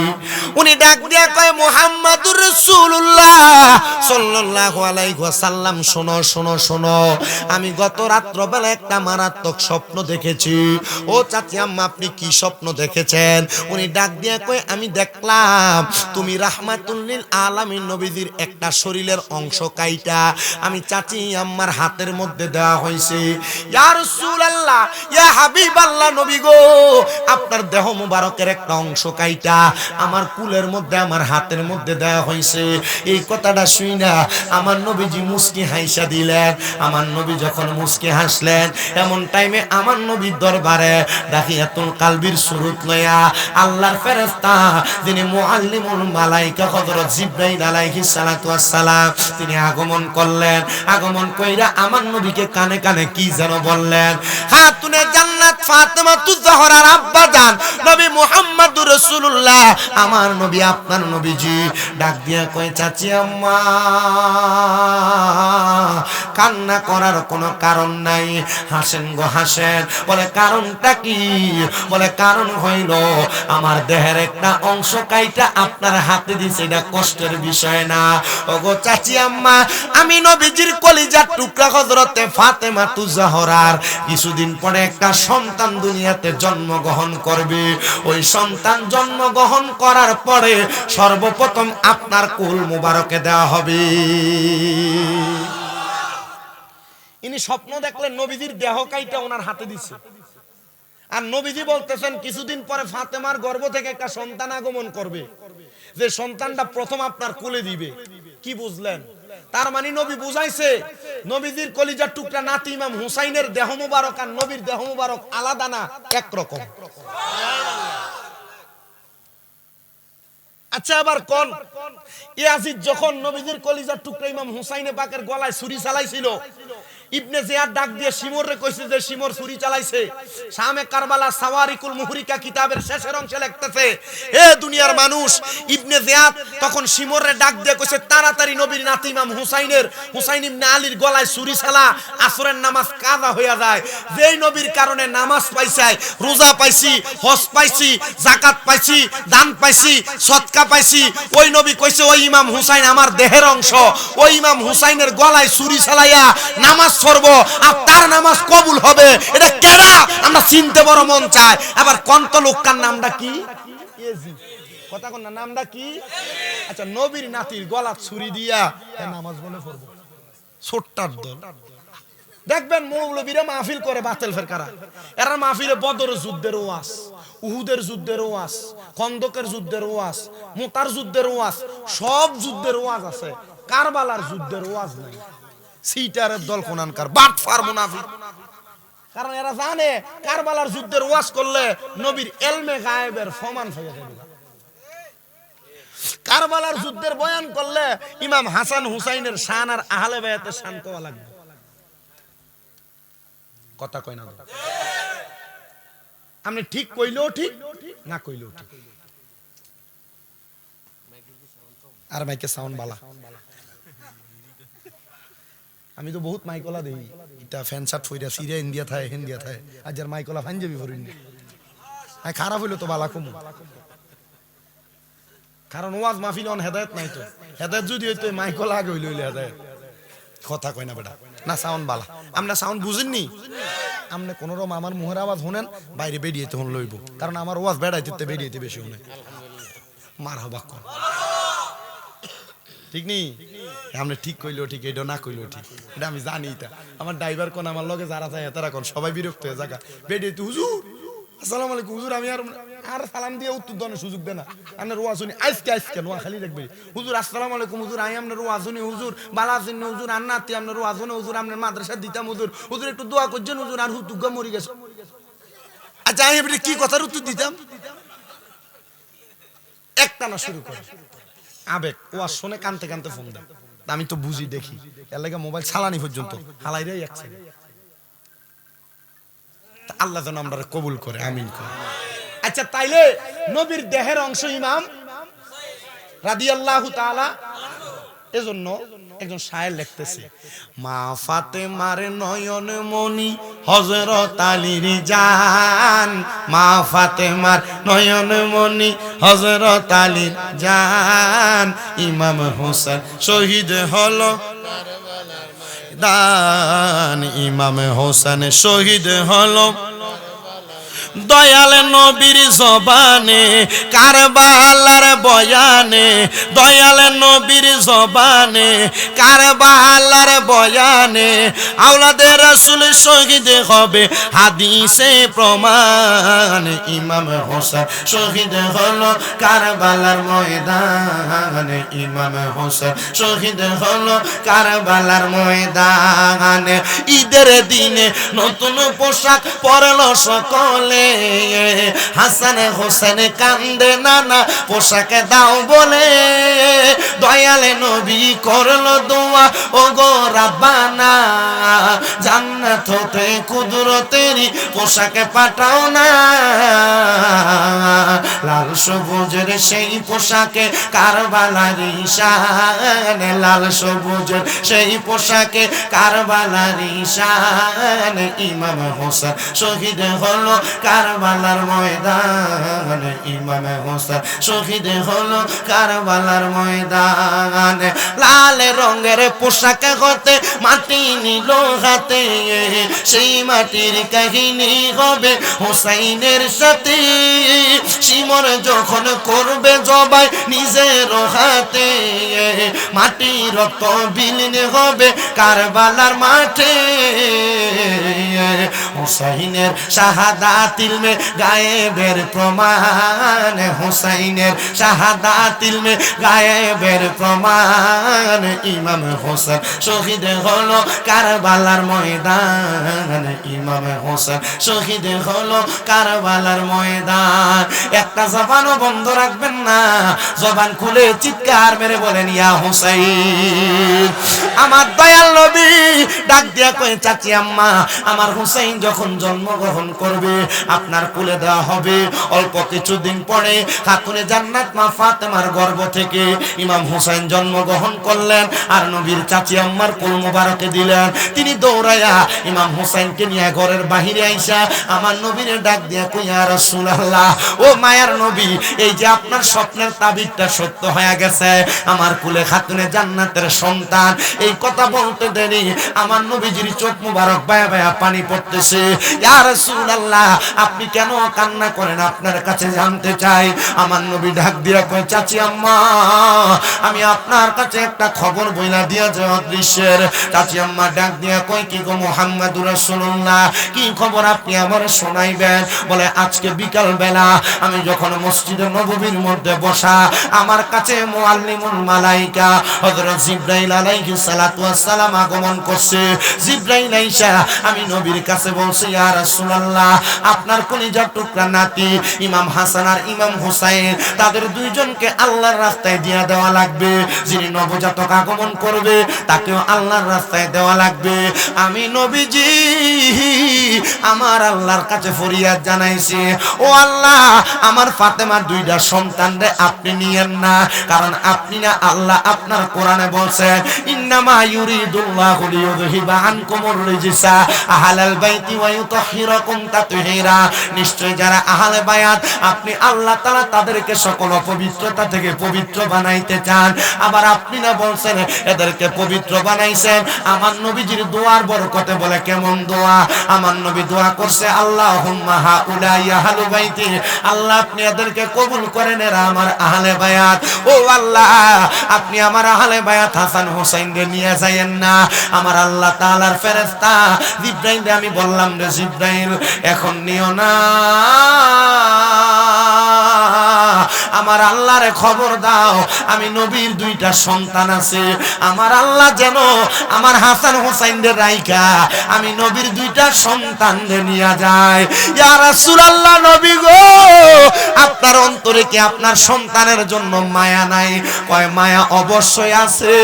উনি ডাক দিয়া কয়, মুহাম্মাদুর রাসূলুল্লাহ সাল্লাল্লাহু আলাইহি ওয়াসাল্লাম, শোনো শোনো শোনো, আমি গত রাত্রবেলা একটা মারাত্মক স্বপ্ন দেখেছি। ও চাচি আম্মা, আপনি কি স্বপ্ন দেখেছেন? উনি ডাক দিয়া কয়, আমি দেখলাম তুমি রাহমাতুল লিল আলামিন নবীজির একটা শরীরের অংশ কাইটা আমি চাচি আম্মার হাতের মধ্যে দেওয়া হয়েছে। ইয়া রাসূলুল্লাহ, ইয়া হাবিবাল্লাহ, নবী গো, আপনার দেহ মুবারকের একটা অংশ কাইটা আমার কুলের মধ্যে, আমার হাতের মধ্যে দেওয়া হয়েছে। এই কথাটা শুইনা আমার নবীজি মুস্কি হাসা দিলেন। আমার নবী যখন মুস্কি হাসলেন, এমন টাইমে আমার নবীর দরবারে দাখিয়াতুল কালবির সুরত লয়া আল্লাহর ফেরেশতা যিনি মুআল্লিমুল মালায়েকা হযরত জিবরাইল আলাইহিস সালাতু ওয়াস সালাম, তিনি আগমন করলেন। আগমন কইরা আমার নবীকে কানে কানে কি যেন বললেন। খাতুনে জান্নাত ফাতেমাতুজ জোহরার আব্বা জান নবী মুহাম্মদুর রাসূলুল্লাহ, আমার নবী আপনার নবীজি ডাক দিয়া কয়, চাচি আম্মা কান্না করার কোনো কারণ নাই, হাসেন গো হাসেন। বলে কারণটা কি? বলে কারণ হইল আমার দেহের একটা অংশ কাইটা আপনার হাতে দিছে, এটা কষ্টের বিষয় না। ওগো চাচি আম্মা, আমি নবীজির কলিজার টুকরা হযরতে ফাতেমাতুজ জোহরার কিছুদিন পরে একটা সন্তান দুনিয়াতে জন্মগ্রহণ করবে। ওই সন্তান জন্মগ্রহণ করার পরে সর্বপ্রথম আপনার কুল মুবারকে দেওয়া হবে। ইনি স্বপ্ন দেখলেন নবীজির দেহ কাইটা ওনার হাতে দিছে, আর নবীজি বলতেছেন কিছুদিন পরে ফাতেমার গর্ভ থেকে একটা সন্তান আগমন করবে, যে সন্তানটা প্রথম আপনার কোলে দিবে। কি বুঝলেন? তার মানে নবী বুঝাইছে নবীজির কলিজার টুকরা নাতি ইমাম হুসাইনের দেহ মুবারক আর নবীর দেহ মুবারক আলাদা না, একরকম। আচ্ছা আবার কোন ইয়াজিদ যখন নবীজির কলিজার টুকরা ইমাম হুসাইনে পাকের গলায় ছুরি চালাইছিল, ইবনে জিয়াদ ডাক দিয়ে শিমরে কইছে যে শিমর ছুরি চালাইছে। শামে কারবালা সাওয়ারিকুল মুহরিকা কিতাবের শেষের অংশে লিখতেছে, এ দুনিয়ার মানুষ, ইবনে জিয়াদ তখন শিমরে ডাক দিয়ে কইছে তাড়াতাড়ি নবীর নাতি ইমাম হুসাইন ইবনে আলীর গলায় ছুরি চালা, আসরের নামাজ কাজা হইয়া যায়। যেই নবীর কারণে নামাজ পাইছি, রোজা পাইছি, হজ পাইছি, যাকাত পাইছি, দান পাইছি, সদকা পাইছি, ওই নবী কইছে ওই ইমাম হুসাইন আমার দেহের অংশ, ওই ইমাম হুসাইনের গলায় ছুরি চালাইয়া নামাজ পড়বো আর তার নামাজ কবুল হবে। এটা কেডা আমরা চিনতে বড় মন চায়। আবার কন্ত লোকটার নামটা কি? ইয়াজিদ। কথা কোন নামটা কি? আচ্ছা, নবীর নাতির গলা ছুরি দিয়া নামাজ বলে পড়বো। ছোট্টার দল দেখবেন মৌলবীরা মাহফিল করে বাতিল ফেরকারা, এরা মাহফিলে বদর যুদ্ধের ওয়াজ, উহুদের যুদ্ধের ওয়াজ, খন্দকের যুদ্ধের ওয়াজ, মুতার যুদ্ধের ওয়াজ, সব যুদ্ধের ওয়াজ আছে, কারবালার যুদ্ধের ওয়াজ নাই। সিটারের দল কোনানকার বাটফার মুনাফিক। কারণ এরা জানে কারবালার যুদ্ধের ওয়াজ করলে নবীর এলমে গায়েবের ফমান হয়ে যাবে। কারবালার যুদ্ধের বয়ান করলে ইমাম হাসান হুসাইনের শান আর আহলে বায়াতের শান কোয়া লাগবে। কথা কয় না আপনি? ঠিক কইলেও ঠিক, না কইলেও ঠিক। আর মাইকে সাউন্ড বালা, আমি তো বহুত মাইকলা দেই, এটা ফ্যান শার্ট ফইরা সিরিয়া ইন্ডিয়া থায় হিন্দিয়া থায়, আজ আর মাইকলা পাঞ্জাবি ভরিন না, খারাপ হইলো তো বালা কম। কারণ ওয়াজ মাহফিল অন হেদায়েত নাই তো, হেদায়েত যদি হইতো মাইকলা আগে হইলো হেদায়েত। কথা কয় না বেটা, না সাউন্ড বালা। আমরা সাউন্ড বুঝেননি, আপনি কোন রকম আমার মুহের আওয়াজ শুনেন, বাইরে বেরিয়ে তখন লইব, কারণ আমার ওয়াজ বেড়াইতে বেরিয়েতে বেশি শুনে। মার হবা কর, ঠিক নি? আপনি ঠিক কইলেও ঠিক, এটা না কইলেও ঠিক, এটা আমি জানি। এটা আমার ড্রাইভার কোন, আমার লগে যারা যায় তারা কোন, সবাই বিরক্ত হয়ে জায়গা বেরিয়ে হুজুর আসসালামু আলাইকুম হুজুর, আমি আর সালাম দিয়ে উত্তর দেওয়ার সুযোগ দেয় না। আপনার ওয়াজ শুনি আজকে নোয়া খালি রাখবে, হুজুর আসসালামু আলাইকুম হুজুর, আমি আপনার ওয়াজ শুনি হুজুর, বালা শুনি হুজুর, আন্নাতি আপনার ওয়াজ শুনি হুজুর, আপনার মাদ্রাসা দিতাম হুজুর একটু দোয়া করছেন হুজুর, আর হুতুগা মরি গেছে। আচ্ছা আমি এবারে কি কথার উত্তর দিতাম? একটা না শুরু করে আবেগ, ওয়াজ শুনে কানতে কানতে ফোন দেয়। আমি তো বুঝি দেখি, এর লাগে মোবাইল চালানি পর্যন্ত হালাইরাই একছে। আল্লাহ যেন আমরা কবুল করে, আমিন করে। আচ্ছা তাইলে নবীর দেহের অংশ ইমাম রাদিয়াল্লাহু তাআলা, এজন্য একজন শায়ের লিখতেছে, মা ফাতেমার নয়ন মনি হযরত আলীর জান, মা ফাতেমার নয়ন মনি হযরত আলীর জান, ইমাম হোসেন শহীদ হলো দান, ইমাম হোসেন শহীদ হলো দয়াল নবীর জবানে, কারবালার বয়ানে, দয়াল নবীর জবানে, কারবালার বয়ানে, আওলাদে রাসূল শহীদ হবে হাদিসে প্রমাণ, ইমাম হোসেন শহীদ হলো কারবালার ময়দানে, ইমাম হোসেন শহীদ হলো কারবালার ময়দানে। ঈদের দিনে নতুন পোশাক পরলো সকলে, হাসান হোসেন কান্দে নানা পোশাক দাও বলে, দয়ালে নবী করলো দোয়া ও গো রাব্বানা, জান্নাত হতে কুদরতেরই পোশাক পাঠাও না, লাল সবুজের সেই পোশাকে কারবালার শান, লাল সবুজের সেই পোশাকে কারবালার শান, ইমাম হোসেন শহীদ হলো কারবালার ময়দানে, ইমাম হোসেন শহীদ হলো কারবালার ময়দানে। লাল রঙের পোশাক হতে মাটি নিল হাতে, সেই মাটির কাহিনী হবে হোসাইনের সাথে, শিমর যখন করবে জবাই নিজের হাতে, মাটি রক্ত বিলীন হবে কারবালার মাঠে, হুসাইনের শাহাদাত ইলমে গায়েবের প্রমাণ, হুসাইনের শাহাদাত ইলমে গায়েবের প্রমাণ। ইমাম হোসেন শহীদ হলো কারবালার ময়দান, ইমাম হোসেন শহীদ হলো কারবালার ময়দান। একটা জবানও বন্ধ রাখবেন না, জবান খুলে চিৎকার মেরে বলেন ইয়া হুসাইন। আমার দয়াল নবী ডাক দিয়া কয় চাচি আম্মা, আমার হুসাইন যখন জন্মগ্রহণ করবে আপনার কোলে দেওয়া হবে। অল্প কিছুদিন পরে খাতুনে জান্নাত মা ফাতেমার গর্ভ থেকে ইমাম হুসাইন জন্মগ্রহণ করলেন আর নবীর চাচি আম্মার কোল মোবারকে দিলেন। তিনি দৌড়াইয়া ইমাম হুসাইনকে নিয়ে ঘরের বাহিরে আইসা আমার নবীর ডাক দিয়া কই ইয়া রাসূলুল্লাহ, ও মায়ার নবী, এই যে আপনার স্বপ্নের তাবিরটা সত্য হয়ে গেছে, আমার কোলে খাতুনে জান্নাতের সন্তান। এই কথা বলতে দেরি আমার নবীজির চোখ মুবারক বায়া বায়া পানি পড়তেছে। ইয়া রাসূলুল্লাহ, আপনি কেন কান্না করেন, আপনার কাছে জানতে চাই। আমার নবী ডাক দিয়া কয় চাচি আম্মা, আমি আপনার কাছে একটা খবর বইলা দিয়া যে অদৃশ্যের। চাচি আম্মা ডাক দিয়া কয় কি গো মুহাম্মাদুর রাসূলুল্লাহ, কি খবর আপনি আমার শোনাইবেন? বলে আজকে বিকাল বেলা আমি যখন মসজিদে নববীর মধ্যে বসা, আমার কাছে মুআল্লিমুল মালাইকা হযরত জিবরাইল আলাইহিস সালাতু ওয়াস সালাম আগমন করছে। জিবরাইল আইসা আমি নবীর কাছে বলছি ইয়া রাসূলুল্লাহ, আপনার কলিজার টুকরা নাতি ইমাম হাসান আর ইমাম হুসাইন, তাদের দুইজনকে আল্লাহর রাস্তায় দিয়া দেওয়া লাগবে। যিনি নবজাতক আগমন করবে তাকেও আল্লাহর রাস্তায় দেওয়া লাগবে। আমি নবীজি আমার আল্লাহর কাছে ফরিয়াদ জানাইছি, ও আল্লাহ, আমার ফাতেমার দুইটা সন্তানরে আপনি নিয়েন না, কারণ আপনি না আল্লাহ আপনার কোরআনে বলছেন ইন্নামা ইউরিদুল্লাহু লিইউযহিবা আনকুমুর রিজসা আহলাল বাইতি ওয়া ইউতাহহিরাকুম তাতহীরা। নিশ্চয় যারা আহলে বায়াত আপনি আল্লাহ তাআলা তাদেরকে সকল অপবিত্রতা থেকে পবিত্র বানাইতে চান। আবার আপনি না বলছেন এদেরকে পবিত্র বানাইছেন আমার নবীজির দোয়ার বরকতে। বলে কেমন দোয়া? আমার নবী দোয়া করছে আল্লাহুম্মা হাউলাই আহলু বাইতি, আল্লাহ আপনি এদেরকে কবুল করেন, এরা আমার আহলে বায়াত। ও আল্লাহ, আপনি আমার আহলে বায়াত হাসান হুসাইনকে নিয়ে যায়েন না। আমার আল্লাহ তাআলার ফেরেশতা জিবরাইল, আমি বললাম রে জিবরাইল, এখন নিও না, আমার আল্লাহরে খবর দাও আমি নবীর দুইটা সন্তান আছে, আমার আল্লাহ যেন আমার হাসান হুসাইনদের রাইখা আমি নবীর দুইটা সন্তানদের নিয়ে যায়। ইয়া রাসূলুল্লাহ, নবী গো, আপনার অন্তরে কি আপনার সন্তানের জন্য মায়া নাই? কয় মায়া অবশ্যই আছে।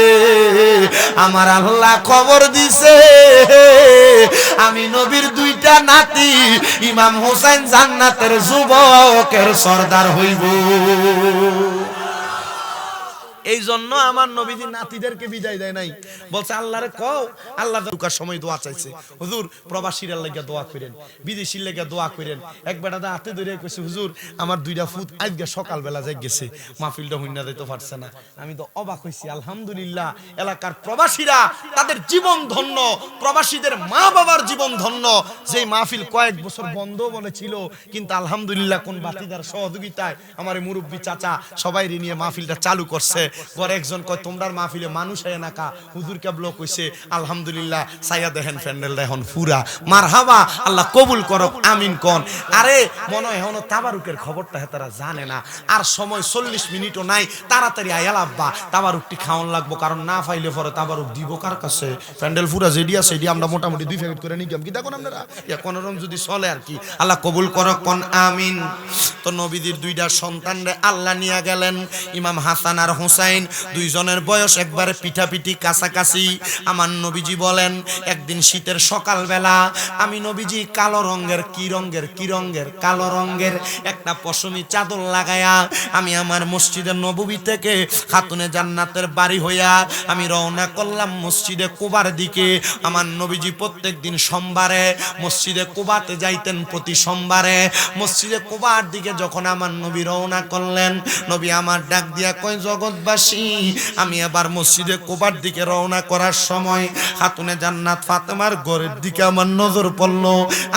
আমার আল্লাহ খবর দিছে আমি নবীর দুইটা নাতি ইমাম হুসাইন জান্নাতের যুবকের সর্দার হইব। এই জন্য আমার নবীজি নাতিদেরকে বিদায় দেয় নাই, বলছে আল্লাহরে কও। আল্লাহ ঢুকার সময় দোয়া চাইছে, হুজুর প্রবাসীর লাগা দোয়া করেন, বিদেশির লাগা দোয়া করেন। এক বেটা হাতে ধরে কইছে হুজুর আমার দুইটা ফুট আজকে সকালবেলা যাই গেছে, মাহফিলটা হইনা যাইতে পারছে না। আমি তো অবাক হইছি। আলহামদুলিল্লাহ, এলাকার প্রবাসীরা তাদের জীবন ধন্য, প্রবাসীদের মা বাবার জীবন ধন্য। যেই মাহফিল কয়েক বছর বন্ধ বলেছিল, কিন্তু আলহামদুলিল্লাহ কোন বাতিদার সহযোগিতায় আমার মুরব্বী চাচা সবাই নিয়ে মাহফিলটা চালু করছে। পরে একজন কয় তোমরার মাহফিলে মানুষ হয় না কা? হুজুর কেবল কইছে আলহামদুলিল্লাহ, সাইয়া দেখেন প্যান্ডেলটা এখন পুরা। মারহাবা, আল্লাহ কবুল করক, আমিন কোন। আরে মনে হয় এখনো তাবারুকের খবরটা তারা জানে না। আর সময় 40 মিনিটও নাই, তাড়াতাড়ি আয়া লাভবা, তাবারুকটি খাওয়ান লাগবো, কারণ না পাইলে পরে তাবারুক দিব কার কাছে? প্যান্ডেল পুরা যেডি আছে সেডি আমরা মোটামুটি 2 প্যাকেট করে নিলাম, কি দেখুন আপনারা কোন রকম যদি চলে আর কি। আল্লাহ কবুল করক কোন, আমিন। তো নবীদের দুইটা সন্তানরে আল্লাহ নিয়ে গেলেন, ইমাম হাসান আর হুসাইন, দুইজনের বয়স একবারে পিঠাপিঠি কাছাকাছি। আমার নবীজি বলেন একদিন শীতের সকালবেলা আমি নবীজি কালো রঙের কালো রঙের একটা পশমি চাদর লাগায়া আমি আমার মসজিদের নববী থেকে খাতুনে জান্নাতের বাড়ি হইয়া আমি রওনা করলাম মসজিদে কুবার দিকে। আমার নবীজি প্রত্যেকদিন সোমবারে মসজিদে কুবাতে যাইতেন, প্রতি সোমবারে। মসজিদে কুবার দিকে যখন আমার নবী রওনা করলেন, নবী আমার ডাক দিয়া কয় জগৎ যুবকবাসী, আমি আবার মসজিদে কুবার দিকে রওনা করার সময় খাতুনে জান্নাত ফাতেমার ঘরের দিকে আমার নজর পড়ল।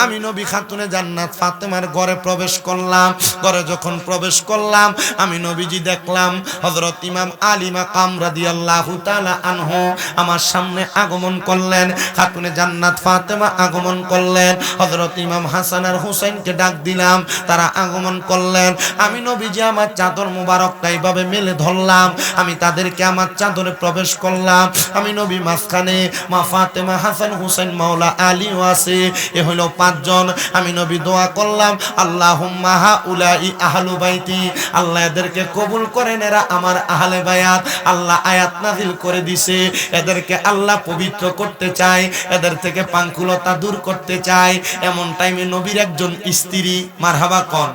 আমি নবী খাতুনে জান্নাত ফাতেমার ঘরে প্রবেশ করলাম। ঘরে যখন প্রবেশ করলাম, আমি নবীজি দেখলাম হযরত ইমাম আলী মাকাম রাদিয়াল্লাহু তাআলা আনহু আমার সামনে আগমন করলেন। খাতুনে জান্নাত ফাতেমা আগমন করলেন। হযরত ইমাম হাসান আর হুসাইনকে ডাক দিলাম, তারা আগমন করলেন। আমি নবীজি আমার চাদর মুবারকটা এইভাবে মেলে ধরলাম, আমি তাদেরকে আমার চাদরে প্রবেশ করলাম। আমি নবী মাঝখানে, মা ফাতেমা, হাসান, হুসাইন, মাওলা আলীও আছে। এ হলো পাঁচজন। আমি নবী দোয়া করলাম, আল্লাহুম্মা হাউলাই আহলু বাইতি, আল্লাহ এদেরকে কবুল করেন, এরা আমার আহলে বায়াত। আল্লাহ আয়াত নাযিল করে দিছে, এদেরকে আল্লাহ পবিত্র করতে চায়, এদের থেকে পাঙ্কুলতা দূর করতে চায়। এমন টাইমে নবীর একজন স্ত্রী, মারহাবা কোন,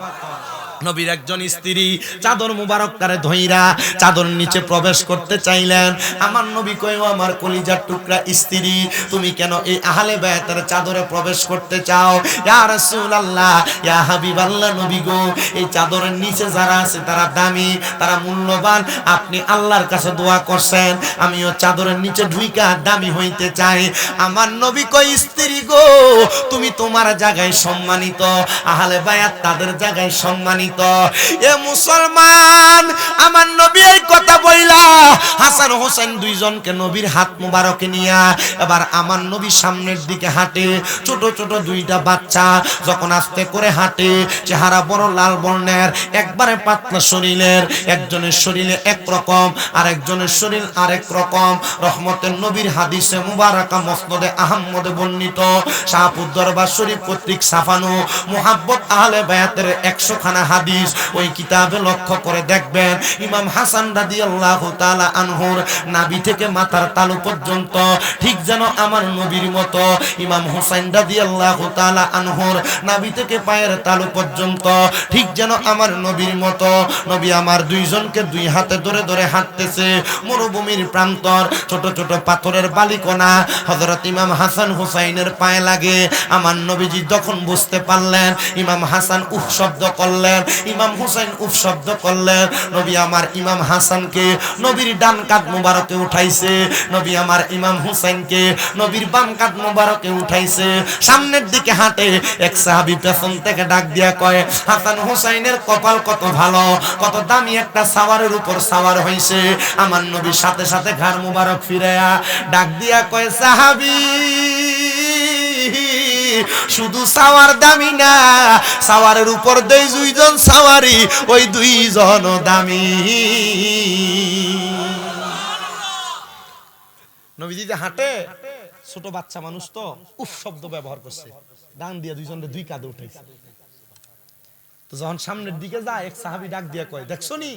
নবীর একজন স্ত্রী চাদর মুবারক তারে ধইরা চাদর নিচে প্রবেশ করতে চাইলেন। আমার নবী কইও, আমার কলিজার টুকরা স্ত্রী, তুমি কেন এই আহলে বায়াতের চাদরে প্রবেশ করতে চাও? ইয়া রাসূলুল্লাহ, ইয়া হাবিবাল্লাহ, নবী গো, এই চাদরের নিচে যারা আছে তারা দামি, তারা মূল্যবান। আপনি আল্লাহর কাছে দোয়া করছেন, আমিও চাদরের নিচে ঢুইকা দামি হইতে চাই। আমার নবী কই, স্ত্রী গো, তুমি তোমার জায়গায় সম্মানিত, আহলে বায়াত তাদের জায়গায় সম্মানিত। এ মুসলমান, আমার নবী এই কথা বইলা হাসান হোসেন দুইজনকে নবীর হাত মুবারকে নিয়া এবার আমার নবী সামনের দিকে হাঁটে। ছোট ছোট দুইটা বাচ্চা যখন আস্তে করে হাঁটে, চেহারা বড় লাল বর্ণের, একবারে পাতলা শরীরের, একজনের শরীরে একরকম আর একজনের শরীর আরেক রকম। রহমতের নবীর হাদিসে মুবারাকা মুসনদে আহমদে বর্ণিত, শাহপুর দরবার শরীফ কর্তৃক ছাপানো মুহাব্বত আহলে বায়াতের 100 খানা হাদিস, ওই কিতাবে লক্ষ্য করে দেখবেন ইমাম হাসান রাদিয়াল্লাহু তাআলা আনহুর নাভি থেকে মাথার তালু পর্যন্ত ঠিক যেন আমার নবীর মতো, ইমাম হুসাইন রাদিয়াল্লাহু তাআলা আনহুর নাভি থেকে পায়ের তালু পর্যন্ত ঠিক যেন আমার নবীর মতো। নবী আমার দুইজনকে দুই হাতে ধরে ধরে হাঁটতেছে। মরুভূমির প্রান্তর, ছোট ছোট পাথরের বালিকণা হযরত ইমাম হাসান হুসাইনের পায়ে লাগে। আমার নবীজি যখন বুঝতে পারলেন, ইমাম হাসান উফ শব্দ করলেন, ইমাম হুসাইন উফ শব্দ করলেন। নবী আমার ইমাম হাসানকে নবীর ডান কাঁধ মুবারকে উঠাইছে, নবী আমার ইমাম হুসাইনকে নবীর বাম কাঁধ মুবারকে উঠাইছে। সামনের দিকে হাঁটে, এক সাহাবী পেছন থেকে ডাক দিয়া কয়, হাসান হুসাইনের কপাল কত ভালো, কত দামি একটা সাওয়ারের উপর সাওয়ার হইছে। আমার নবীর সাথে সাথে ঘাড় মুবারক ফিরায়া ডাক দিয়া কয়, সাহাবী, শুধু সাওয়ার দামি না, সাওয়ারের উপর দেই দুইজন সাওয়ারি, ওই দুইজন দামি। নবীজি যে হাঁটে, ছোট বাচ্চা মানুষ তো উফ শব্দ ব্যবহার করছে, ডান দিয়ে দুইজনের দুই কাঁধে উঠাইছে। তো যখন সামনের দিকে যায়, এক সাহাবী ডাক দিয়া কয়, দেখছো নি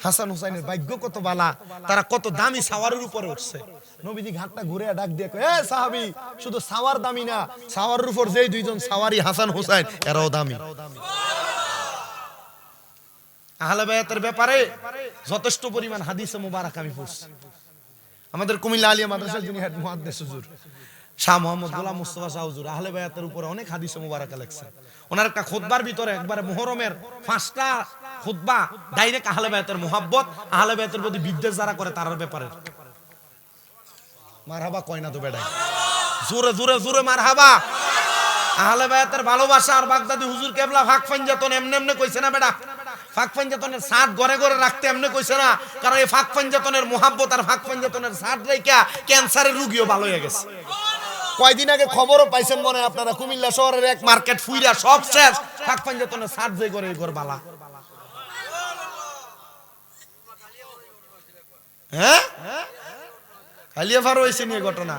হাসান হুসাইনের ভাগ্য কত বালা, তারা কত দামি সাওয়ারের উপরে উঠছে। নবীজি ঘাটটা ঘুরে ডাক দিয়া কয়, এ সাহাবী, শুধু সাওয়ার দামি না, সাওয়ারের উপর যেই দুইজন সাওয়ারি হাসান হুসাইন, এরাও দামি। আহলে বায়াতের ব্যাপারে যথেষ্ট পরিমাণ হাদিসে মুবারক আমি পড়ছি। আমাদের কুমিল্লা আলিয়া মাদ্রাসার যিনি হেড মুহাদ্দিস হুজুর শাহ মোহাম্মদ গোলাম মুস্তাফা শাহ হুজুর আহলে বায়াতের উপরে অনেক হাদিসে মুবারক লেখছেন। ওনার একটা খুতবার ভিতরে একবারে মুহররমের 5টা খুতবা ডাইরেক্ট আহলে বায়াতের মুহাব্বত, আহলে বায়াতের প্রতি বিদ্বেষ যারা করে তার ব্যাপারে। মারহাবা কয় না তো বেডা, জোরে জোরে জোরে মারহাবা। আহলে বায়াতের ভালোবাসা আর বাগদাদি হুজুর কেবলা ফাক ফাঞ্জাতন এমনে এমনে কইছে না বেডা, ফাক ফাঞ্জাতনের সাদ ঘরে ঘরে রাখতে এমনে কইছে না, কারণ এই ফাক ফাঞ্জাতনের মুহাব্বত আর ফাক ফাঞ্জাতনের সাদ রাইখা ক্যান্সারের রোগীও ভালো হয়ে গেছে। কয়দিন আগে খবরও পাইছেন মনে আপনারা, কুমিল্লা শহরের এক মার্কেট ফুইরা সব শেষ, ফাক ফাঞ্জাতনের সাদ যে করে এই ঘর বালা। হ্যাঁ, কালিয়া ফার হইছে নিয়ে ঘটনা।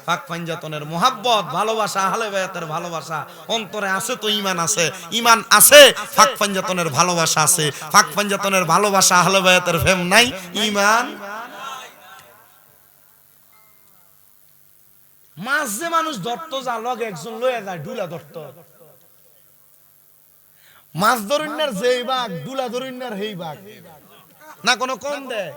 ফাক পাঞ্জাতনের মুহাব্বত, ভালোবাসা, আহলে বায়াতের ভালোবাসা অন্তরে আছে তো ঈমান আছে, ঈমান আছে, ফাক পাঞ্জাতনের ভালোবাসা আছে। ফাক পাঞ্জাতনের ভালোবাসা, আহলে বায়াতের প্রেম নাই, ঈমান। মাছ যে মানুষ ধরতো, যা লগে একজন লয়ে যায় ডুলা ধরতো, মাছ ধরুন্নার যেই বাঘ, ডুলা ধরুন্নার হেই বাঘ, না কোনো কম দেয়।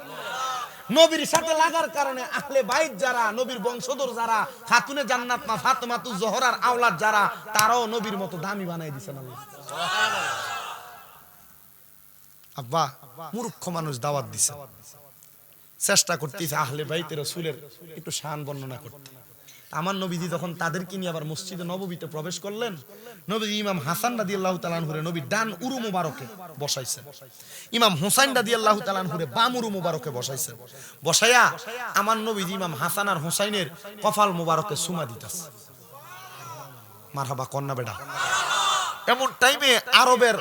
নবীর সাথে লাগার কারণে আহলে বাইত যারা, নবীর বংশধর যারা, খাতুনে জান্নাত মা ফাতেমাতুজ জোহরার আওলাদ যারা, তারাও নবীর মতো দামি বানাই দিয়েছেন আল্লাহ। আব্বা মূর্খ মানুষ দাওয়াত দিছে, চেষ্টা করতেছে আহলে বাইতে রাসূলের একটু শান বর্ণনা করতে। আমার নবীজি যখন তাদেরকে নিয়ে আবার মসজিদে নববীতে প্রবেশ করলেন, নবীজি ইমাম হাসান রাদিয়াল্লাহু তাআলা আনহুরে নবী ডান উরু মুবারকে বসাইছেন, ইমাম হুসাইন রাদিয়াল্লাহু তাআলা আনহুরে বাম উরু মুবারকে বসাইছেন। বসাইয়া আমার নবীজি ইমাম হাসান আর হুসাইনের কপাল মুবারকে চুমা দিতেছে। মারহাবা কন্না বেটা। এমন টাইমে আরবের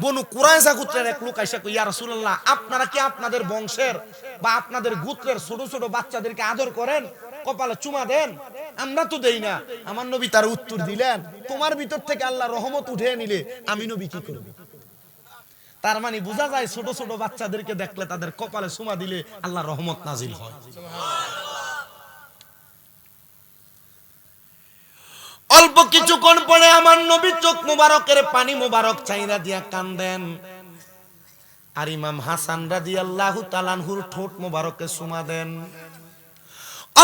বনু কুরাইজা গোত্রের এক লোক আইসা কই, ইয়া রাসূলুল্লাহ, আপনারা কি আপনাদের বংশের বা আপনাদের গোত্রের ছোট ছোট বাচ্চাদেরকে আদর করেন, কপালে চুমা দেন? আমরা তো দেই না। আমার নবী তার উত্তর দিলেন, তোমার ভিতর থেকে আল্লাহ রহমত উঠিয়ে নিলে আমি নবী কি করব? তার মানে বোঝা যায় ছোট ছোট বাচ্চাদেরকে দেখলে তাদের কপালে চুমা দিলে আল্লাহ রহমত নাজিল হয়। অল্প কিছুক্ষণ পরে আমার নবী চোখ মুবারকের পানি মুবারক চাইরা দিয়া কান্দেন, আর ইমাম হাসান রাদিয়াল্লাহু তাআলা আনহুর ঠোঁট মুবারকে চুমা দেন।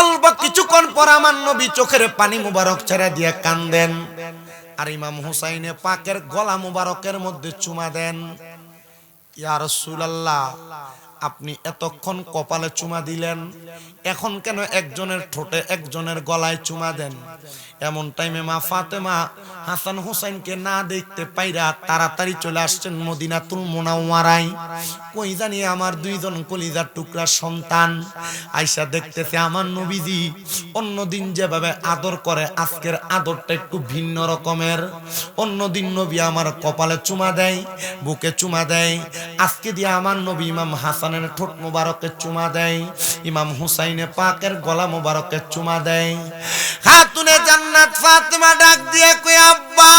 অল্প কিছুক্ষণ পর আমার নবী চোখের পানি মুবারক ছেড়ে দিয়া কান্দেন, আর ইমাম হুসাইনে পাকের গলা মুবারকের মধ্যে চুমা দেন। ইয়া রাসূলুল্লাহ, আপনি এতক্ষণ কপালে চুমা দিলেন, এখন কেন একজনের ঠোঁটে একজনের গলায় চুমা দেন? এমন টাইমে মা ফাতেমা হাসান হুসাইনকে না দেখতে পাইরা তাড়াতাড়ি চলে আসছেন মদিনাতুল মুনাওয়ারায়। কই জানি আমার দুইজন কলিজার টুকরা সন্তান আয়েশা দেখতেছে আমার নবীজি অন্যদিন যেভাবে আদর করে আজকের আদরটা একটু ভিন্ন রকমের। অন্যদিন নবী আমার কপালে চুমা দেয়, বুকে চুমা দেয়, আজকে দিয়ে আমার নবী ইমাম হাসানের ঠোঁট মুবারকে চুমা দেয়, ইমাম হুসাইনে পাকের গলা মুবারকে চুমা দেয়। খাতুনে জান্নাত ফাতেমা ডাক দিয়ে কই, আব্বা,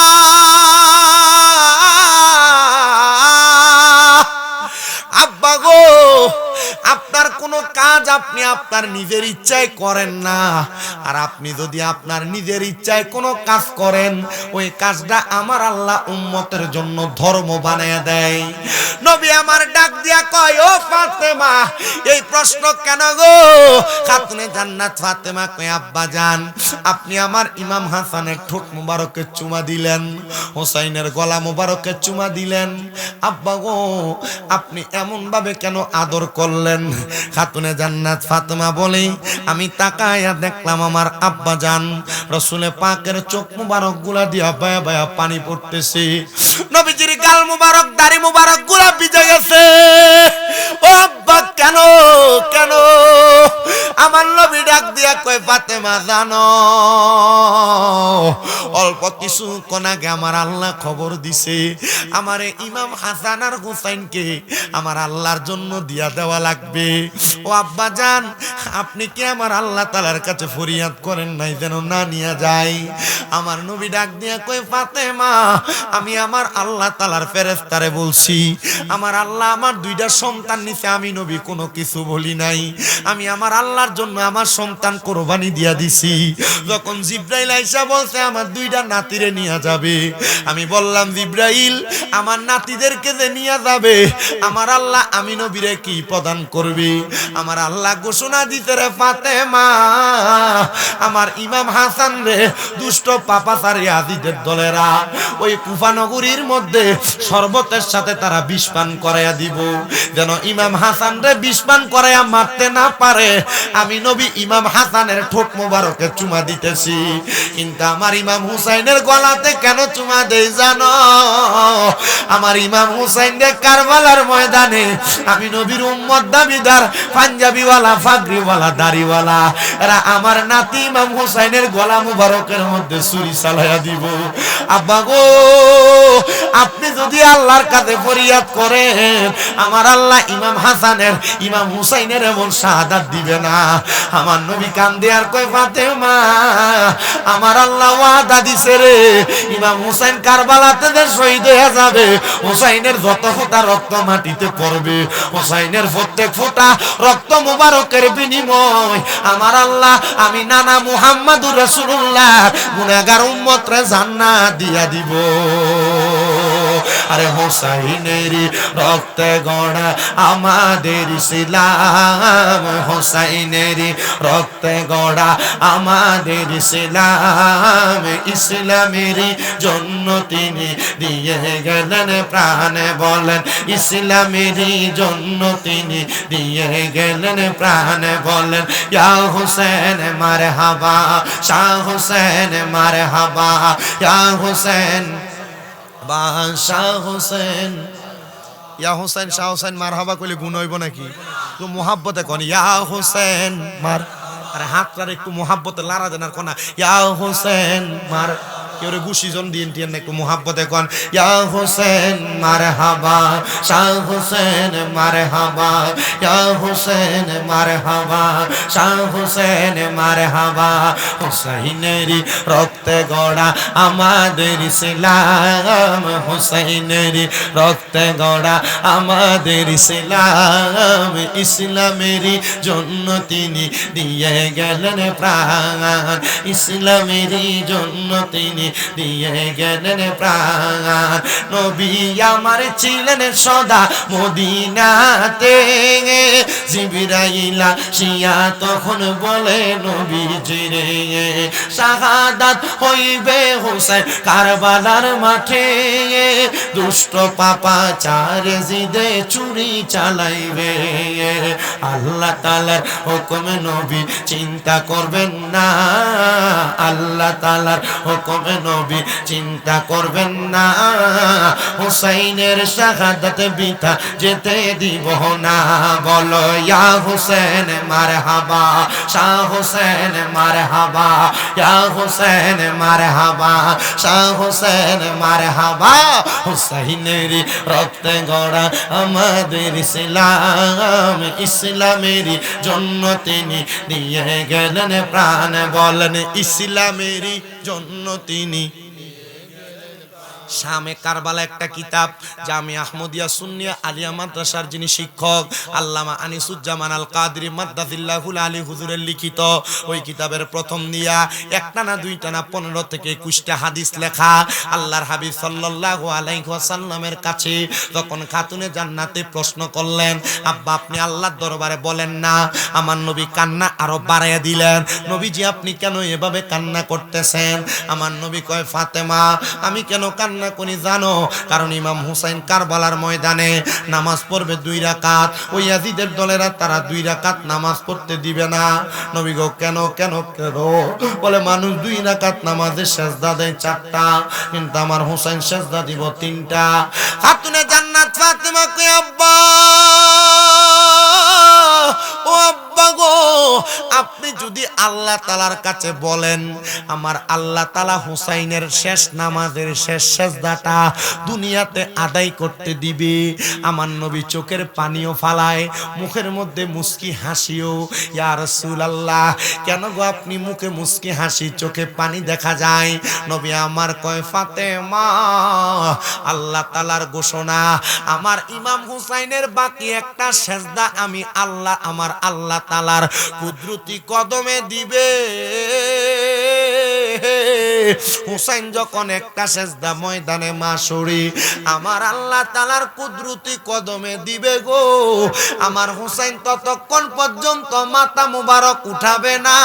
আব্বা গো, আপনার কোনো কাজ আপনি আপনার নিজের ইচ্ছায় করেন না, আর আপনি যদি আপনার নিজের ইচ্ছায় কোনো কাজ করেন ওই কাজটা আমার আল্লাহ উম্মতের জন্য ধর্ম বানিয়ে দেয়। নবী আমার ডাক দিয়া কয়, ও ফাতেমা, এই প্রশ্ন কেন গো? খাতুনে জান্নাত ফাতেমা কয়, আব্বা জান, আপনি আমার ইমাম হাসানের ঠোঁট মুবারকে চুমা দিলেন, হুসাইনের গলা মুবারকে চুমা দিলেন, আব্বা গো, আপনি এমন ভাবে কেন আদর করলেন? খাতুনে জান্নাত ফাতেমা বলে, আমি তাকায়া দেখলাম আমার আব্বা জান রাসূলে পাকের চোখ মুবারক গুলা দিয়া বায়া বায়া পানি পড়তেছে, নবীজির গাল মুবারক দাড়ি মুবারক গুলা ভিজে গেছে। ও আব্বা, কেন কেন? আমার নবী ডাক দিয়া কয়, ফাতেমা জানো, অল্প কিছুক্ষণ আগে আমার আল্লাহ খবর দিছে আমারে ইমাম হাসান আর হুসাইনকে আমার আল্লাহর জন্য দিয়া দেওয়া লাগবে। ও আব্বা জান, আপনি কি আমার আল্লাহ তাআলার কাছে ফরিয়াদ করেন নাই যেন না নিয়ে যায়? আমার নবী ডাক দিয়া কয়, ফাতেমা, আমি আমার আল্লাহ তাআলার ফেরেশতারে বলছি, আমার আল্লাহ আমার দুইটা সন্তান নিছে, আমি নবী কোনো কিছু বলি নাই, আমি আমার আল্লাহর জন্য আমার সন্তান কোরবানি দিয়া দিছি। যখন জিবরাইল আইসা বলছে আমার দুইটা নাতিরে নিয়ে যাবে, আমি বললাম, জিবরাইল, আমার নাতিদেরকে যে নিয়ে যাবে আমার আল্লাহ আমি নবীরে কি প্রদান করবে? আমার আল্লাহ ঘোষণা দিতে, রে ফাতেমা, আমার ইমাম হাসান রে দুষ্ট পাপাচারী আদিদের দলেরা ওই কুফা নগরীর মধ্যে শরবতের সাথে তারা বিষ পান করাইয়া দিব, যেন ইমাম হাসান রে বিষ পান করাইয়া মারতে না পারে। আমি নবী ইমাম হাসানের ঠোঁট মোবারকে চুমা দিতেছি, কিন্তু আমার ইমাম হুসাইনের গলাতে কেন চুমা দেই জানো? আমার ইমাম হুসাইন রে কারবালার ময়দানে আমি নবীর উম্মত দাবিদার পাঞ্জাবিওয়ালা ফাগরিওয়ালা দাড়িওয়ালা এরা আমার নাতি ইমাম হুসাইনের গলা মুবারকের মধ্যে ছুরি চালাইয়া দিব। আব্বা গো, আপনি যদি আল্লাহর কাছে ফরিয়াদ করেন আমার আল্লাহ ইমাম হাসানের ইমাম হুসাইনের এমন শাহাদাত দিবে না। আমার নবী কান্দে আর কয়, ফাতেমা, আমার আল্লাহ ওয়াদা দিছে রে, ইমাম হুসাইন কারবালাতে যে শহীদ হয়ে যাবে, হুসাইনের যত ফোঁটা রক্ত মাটিতে পড়বে, হুসাইনের প্রত্যেক ফোঁটা রক্ত মুবারকের বিনিময় আমার আল্লাহ আমি নানা মুহাম্মাদুর রাসূলুল্লাহ গুনাহগার উম্মতরে জান্নাত দিয়া দিব। আরে হোসাইনেরই রক্তে গড়া আমাদের ইসলাম, হোসাইনেরই রক্তে গড়া আমাদের ইসলাম, ইসলামেরই জন্য তিনি দিয়ে গেলেন প্রাণ, বলেন ইসলামেরই জন্য তিনি দিয়ে গেলেন প্রাণ, বলেন ইয়া হুসেন মারহাবা, শাহ হুসেন মারহাবা, ইয়া হুসেন শাহ হুসেন, ইয়া হুসেন শাহ হুসেন মারহাবা কইলে গুণ হইব নাকি? তো মোহাব্বতে কোন ইয়া হুসেন মার, আরে হাতটার একটু মোহাব্বতে লাড়া দেন আর কোনা ইয়া হুসেন মার, কেউ গুশিজন দিন টিয়েন একটু মোহাব্বতে কোন ইয়া হুসেন মারহাবা, শাহ হুসেন মারহাবা, ইয়া হুসেন মারহাবা, শাহ হুসেন মারহাবা, হুসাইনেরই রক্তে গড়া আমাদের ইসলাম, হুসাইনেরই রক্তে গড়া আমাদের ইসলাম, ইসলামেরই জন্য তিনি দিয়ে গেলেন প্রাণ, ইসলামেরই জন্য তিনি দিয়ে গেলেন প্রাণ। নবী আমার ছিলেন সদা মদিনাতে, জিবরাইল আসিয়া তখন বলে নবীজিরে শাহাদাত হইবে হোসেন কারবালার মাঠে, দুষ্ট পাপাচার জিদে চুরি চালাইবে, আল্লাহ তাআলার হুকুম নবী চিন্তা করবেন না, আল্লাহ তাআলার হুকুম নবী চিন্তা করবেন না, হুসাইনের শাহাদাত বৃথা যেতে দিব না, বলো ইয়া হুসেন মারহাবা, শাহ হুসেন মারহাবা, ইয়া হুসেন মারহাবা, শাহ হুসেন মারহাবা, হুসাইনেরই রক্তে গড়া আমাদের ইসলাম, ইসলামেরই জন্য তিনি দিয়ে গেলেন প্রাণ, বলেন ইসলামেরই জন্য তিনি। শামে কারবালা একটা কিতাব জামিয়া আহমদিয়া সুন্নিয়া আলিয়া মাদ্রাসার যিনি শিক্ষক আল্লামা আনিসুজ্জামান আল কাদরি মাদ্দাজিল্লাহুল আলী হুজুরের লিখিত ওই কিতাবের প্রথম দিয়া একটা না দুইটা না 15 থেকে 21টা হাদিস লেখা। আল্লাহর হাবিব সাল্লাল্লাহু আলাইহি ওয়াসাল্লামের কাছে তখন খাতুনে জান্নাতে প্রশ্ন করলেন, আব্বা আপনি আল্লাহর দরবারে বলেন না, আমার নবী কান্না আরো বাড়াইয়া দিলেন, নবীজি আপনি কেন এভাবে কান্না করতেছেন? আমার নবী কয়, ফাতেমা আমি কেন কান্না করি জানো? কারণ ইমাম হুসাইন কারবালার ময়দানে নামাজ পড়বে 2 রাকাত, ওই ইয়াজিদের দলেরা তারা 2 রাকাত নামাজ পড়তে দিবে না। নবী গো কেন কেন কেন? বলে মানুষ 2 রাকাত নামাজে সেজদা দেয় 4টা, কিন্তু আমার হুসাইন সেজদা দিব 3টা। খাতুনে জান্নাত ফাতেমা কয়, আব্বা ও আব্বা গো, আপনি যদি আল্লাহ তাআলার কাছে বলেন আমার আল্লাহ তাআলা হুসাইনের শেষ নামাজের শেষ সেজদাটা দুনিয়াতে আদায় করতে দিবে। আমার নবী চোখের পানিও ফালায়, মুখের মধ্যে মুস্কি হাসিও। ইয়া রাসূলুল্লাহ কেন গো আপনি মুখে মুস্কি হাসি চোখে পানি দেখা যায়? নবী আমার কয়, ফাতেমা আল্লাহ তাআলার ঘোষণা, আমার ইমাম হুসাইনের বাকি একটা সেজদা আমি আল্লাহ আমার আল্লাহ তাআলার কুদরতি কদমে দিবে। হুসাইন যখন একটা সেজদা ময়দানে মাশরি আমার আল্লাহ তাআলার কুদরতি কদমে দিবে গো, আমার হুসাইন ততক্ষণ পর্যন্ত মাথা মুবারক উঠাবে না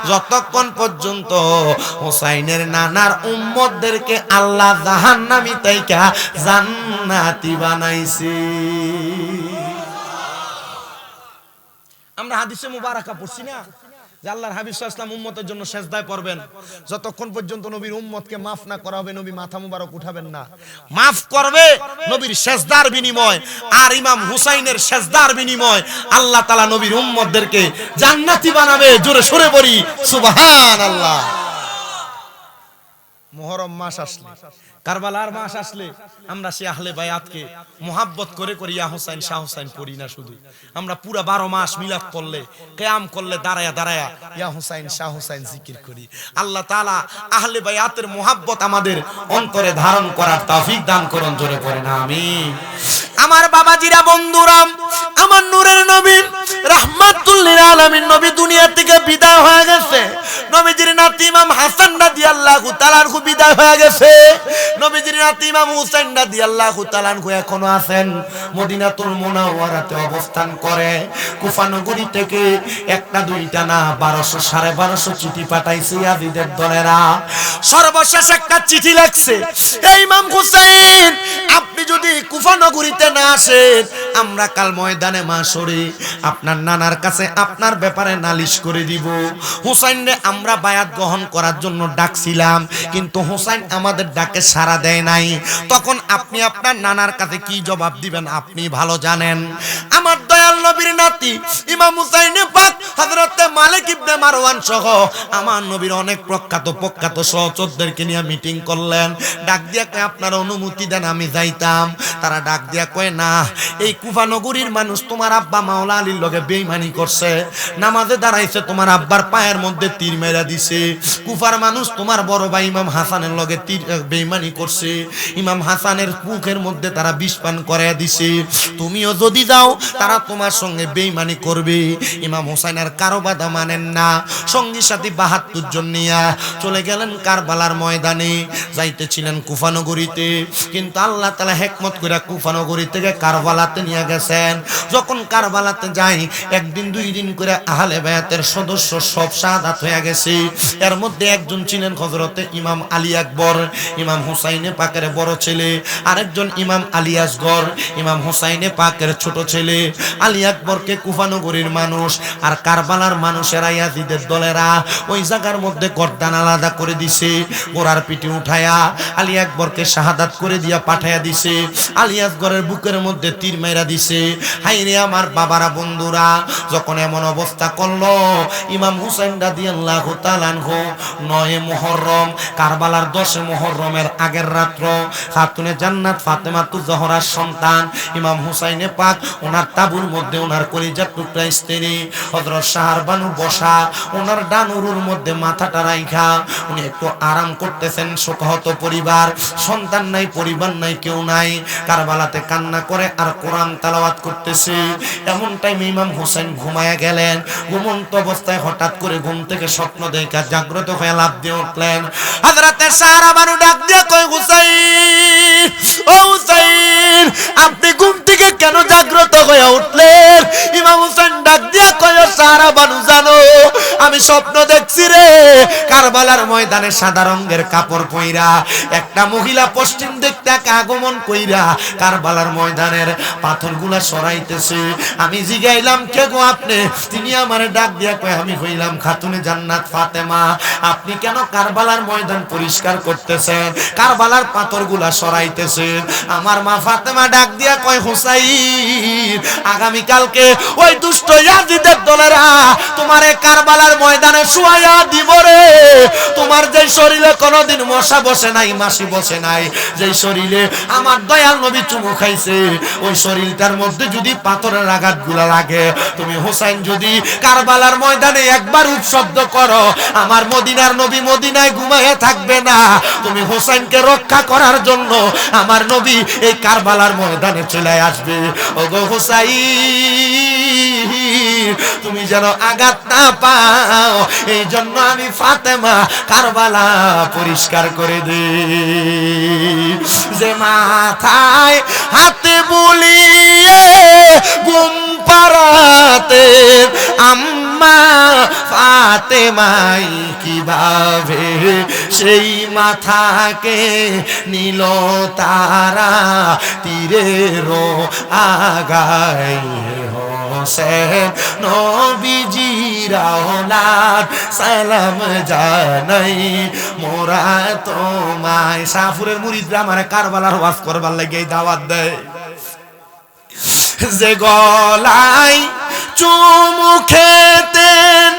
যতক্ষণ পর্যন্ত হুসাইনের নানার উম্মতদেরকে আল্লাহ জাহান্নামী তাইকা জান্নাতি বানাইছে। আমরা হাদিসে মুবারাকা পড়ছি না যে আল্লাহর হাবিব সাল্লাল্লাহু আলাইহি ওয়াসাল্লাম উম্মতের জন্য সেজদায় পড়বেন, যতক্ষণ পর্যন্ত নবীর উম্মতকে মাফ না করা হবে নবী মাথা মুবারক উঠাবেন না। মাফ করবে নবীর সেজদার বিনিময়, আর ইমাম হুসাইনের সেজদার বিনিময় আল্লাহ তাআলা নবীর উম্মতদেরকে জান্নাতি বানাবে। জোরে সরে পড়ি সুবহানাল্লাহ। মুহররম মাস আসলে, কারবালার মাস আসলে আমরা সে আহলে বায়াতকে মুহাব্বত করে করি ইয়া হুসাইন শাহ হুসাইন পড়ি না, শুধু আমরা পুরা 12 মাস মিলাদ করলে কিয়াম করলে দাঁড়ায়া দাঁড়ায়া ইয়া হুসাইন শাহ হুসাইন জিকির করি। আল্লাহ তাআলা আহলে বায়াতের মুহাব্বত আমাদের অন্তরে ধারণ করার তৌফিক দান করুন। জোরে পড়েন আমিন। আমার বাবাজিরা বন্ধুরা, আমার নূরের নবী রাহমাতুল লিল আলামিন নবী দুনিয়া থেকে বিদায় হয়ে গেছে। নবীজির নাতি ইমাম হাসান রাদিয়াল্লাহু তাআলা আনহু বিদায় হয়ে গেছে, নবীজির নাতি ইমাম হুসাইন রাদিয়াল্লাহু তাআলা আনহু এখনো আছেন মদিনাতুল মুনাওয়ারাতে অবস্থান করে। কুফা নগরী থেকে একটা দুইটা না 1200 1250 চিঠি পাঠাইছে ইয়াজিদের দলেরা। সর্বশেষ একটা চিঠি লেখছে, এই ইমাম হুসাইন আপনি যদি কুফা নগরীতে না আসেন, আমরা কাল ময়দানে মাশরে আপনার নানার কাছে আপনার ব্যাপারে নালিশ করে দিব। হুসাইনরে আমরা বায়াত গ্রহণ করার জন্য ডাকছিলাম, কিন্তু হুসাইন আমাদের ডাকে সাড়া দেয় নাই। তখন আপনি আপনার নানার কাছে কি জবাব দিবেন আপনি ভালো জানেন। আমার দয়াল নবীর নাতি ইমাম হুসাইন পাক হযরতে মালিক ইবনে মারওয়ান সহ আমার নবীর অনেক প্রখ্যাত সহচরদেরকে নিয়ে মিটিং করলেন। ডাক দিয়া কয় আপনারা অনুমতি দেন আমি যাইতাম। তারা ডাক দিয়া কয় না, এই কুফা নগরীর মানুষ তোমার আব্বা মাওলা আলীর লগে বেঈমানি করছে, নামাজে দাঁড়াইছে তোমার আব্বার পায়ের মধ্যে তীর মেরা দিছে। কুফার মানুষ তোমার বড় ভাই ইমাম হাসানের লগে তীর বেঈমানি করছে, ইমাম হাসানের মুখের মধ্যে তারা বিষ পান করায়া দিছে। তুমিও যদি যাও তারা তোমার সঙ্গে বেঈমানি করবে। ইমাম হুসাইন আর কারো বাধা মানেন না, সঙ্গী সাথী 72 জন নিয়া চলে গেলেন কারবালার ময়দানে। যাইতেছিলেন কুফা নগরীতে, কিন্তু আল্লাহ তাআলা হিকমত করে কুফা নগরী থেকে কারবালাতে নিয়ে গেছেন। যখন কারবালাতে যাই একদিন দুই দিন করে আহলে বায়াতের সদস্য সব শাহাদাত হয়ে গেছে। এর মধ্যে একজন ছিলেন হযরতে ইমাম আলী আকবর, ইমাম হুসাইনে পাকের বড় ছেলে, আরেকজন ইমাম আলী আসগর, ইমাম হুসাইনে পাকের ছোট ছেলে। আলী আকবরকে কুফা নগরীর মানুষ আর কারবালার মানুষেরা ইয়াজিদের দলেরা ওই জায়গার মধ্যে গর্দান আলাদা করে দিছে। গোড়ার পিঠে উঠায়া আলী আকবরকে শাহাদাত করে দিয়া পাঠায়া দিছে। আলী আসগরের বুকের মধ্যে তীর মেরা দিছে। হাইরে আমার বাবারা বন্ধুরা, যখন এমন অবস্থা করলো ইমাম হুসাইন রাদিয়াল্লাহু তাআলা আনহু 9 মুহররম কারবালার 10 মুহররমের আগের রাত্র খাতুনে জান্নাত ফাতেমাতুজ জোহরার সন্তান ইমাম হুসাইনে পাক ওনার তাবুর মধ্যে ওনার কলিজার টুকরা স্ত্রী হযরত শাহর বানু বসা, ওনার ডানুরুর মধ্যে মাথাটা রাইখা উনি একটু আরাম করতেছেন। শোকহত পরিবার, সন্তান নাই, পরিবার নাই, কেউ নাই। কারবালাতে কান্না করে আর কোরআন তেলাওয়াত করতেছে। এমন টাইমে ইমাম হুসাইন ঘুমায়া গেলেন। ঘুমন্ত অবস্থায় হঠাৎ করে ঘুম থেকে স্বপ্ন দেখা জাগ্রত হয়ে লাফ দিয়ে উঠলেন। হযরতে শাহর বানু ডাক দিয়ে কয় হুসাইন, ও হুসাইন আপনি ঘুম থেকে কেন জাগ্রত হয়ে উঠলেন? ইমাম হুসাইন ডাক দিয়া কয় শাহর বানু জানো আমি স্বপ্ন দেখছি রে, কারবালার ময়দানে সাদা রঙের কাপড় পইরা একটা মহিলা পশ্চিম দিক থেকে আগমন কইরা কারবালার ময়দানের পাথরগুলা সরাইতেছে। আমি জিগাইলাম কে গো আপনি? তিনি আমারে ডাক দিয়া কয় আমি হইলাম খাতুনে জান্নাত ফাতেমা। আপনি কেন কারবালার ময়দান পরিষ্কার করতেছেন, কারবালার পাথরগুলা সরাইতেছেন? আমার মা ফাতেমা ডাক দিয়া কয় হুসাইন আগামী কালকে ওই দুষ্ট ইয়াজিদের দলেরা তোমারে কারবালার ময়দানে শুয়াইয়া দিব রে। তোমার যে শরীরে কোনোদিন মশা বসে নাই, মাছি বসে নাই, যে শরীরে আমার দয়াল নবী চুমু খাইছে, ওই শরীরটার মধ্যে যদি পাথরের আঘাতগুলা লাগে, তুমি হুসাইন যদি কারবালার ময়দানে একবার উপশব্দ করো, আমার মদিনার নবী মদিনায় ঘুমায়ে থাকবে না। তুমি হুসাইনকে রক্ষা করার জন্য আমার নবী এই কারবালার ময়দানে চলে আসবে। ওগো হুসাইন তুমি যেন আঘাত না পাও, এই জন্য আমি ফাতেমা কারবালা পরিষ্কার করে দিই। যে মাথায় হাতে বুলিয়ে ঘুম পাড়াতে আম্মা ফাতেমাই কিভাবে সেই মাথাকে নীল তারা তীরেরও আগায় হোসেন নবীজির আওলাদ সালাম জানাই মোরা তোমায়। শাহপুরের মুরিদরা আমারে কারবালার ওয়াজ করবার লাগে দাওয়াত দেয়। যে গলায় চুমু খেতেন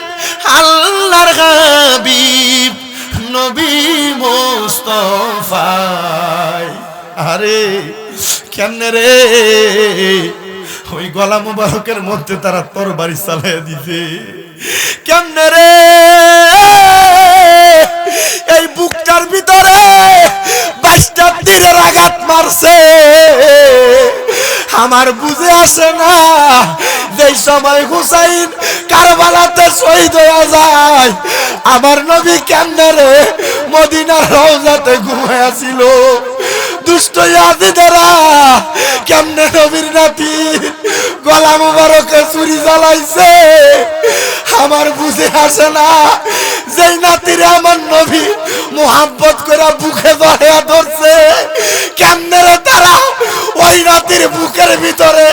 আল্লাহর হাবিব নবী মুস্তাফা, আরে কেমনে রে ওই গলা মুবারকের মধ্যে তারা তরবারি চালাইয়া দিতে, কেমনে রে এই বুকটার ভিতরে 22টা তীরের আঘাত মারছে। আমার বুঝে আসে না যেই সময় হুসাইন কারবালাতে শহীদ হয়ে যায় আমার নবী কেমনে রে মদিনার রওজাতে ঘুমায়া ছিল। দুষ্ট ইয়াজিদেরা কেমনে নবীর নাতি গলা মুবারকে ছুরি জ্বালাইছে আমার বুঝে আসে না। যেই নাতিরে আমার নবী মোহাব্বত করে বুকে ধরে ধরছে কেমনে রে তারা ওই নাতির বুকের ভিতরে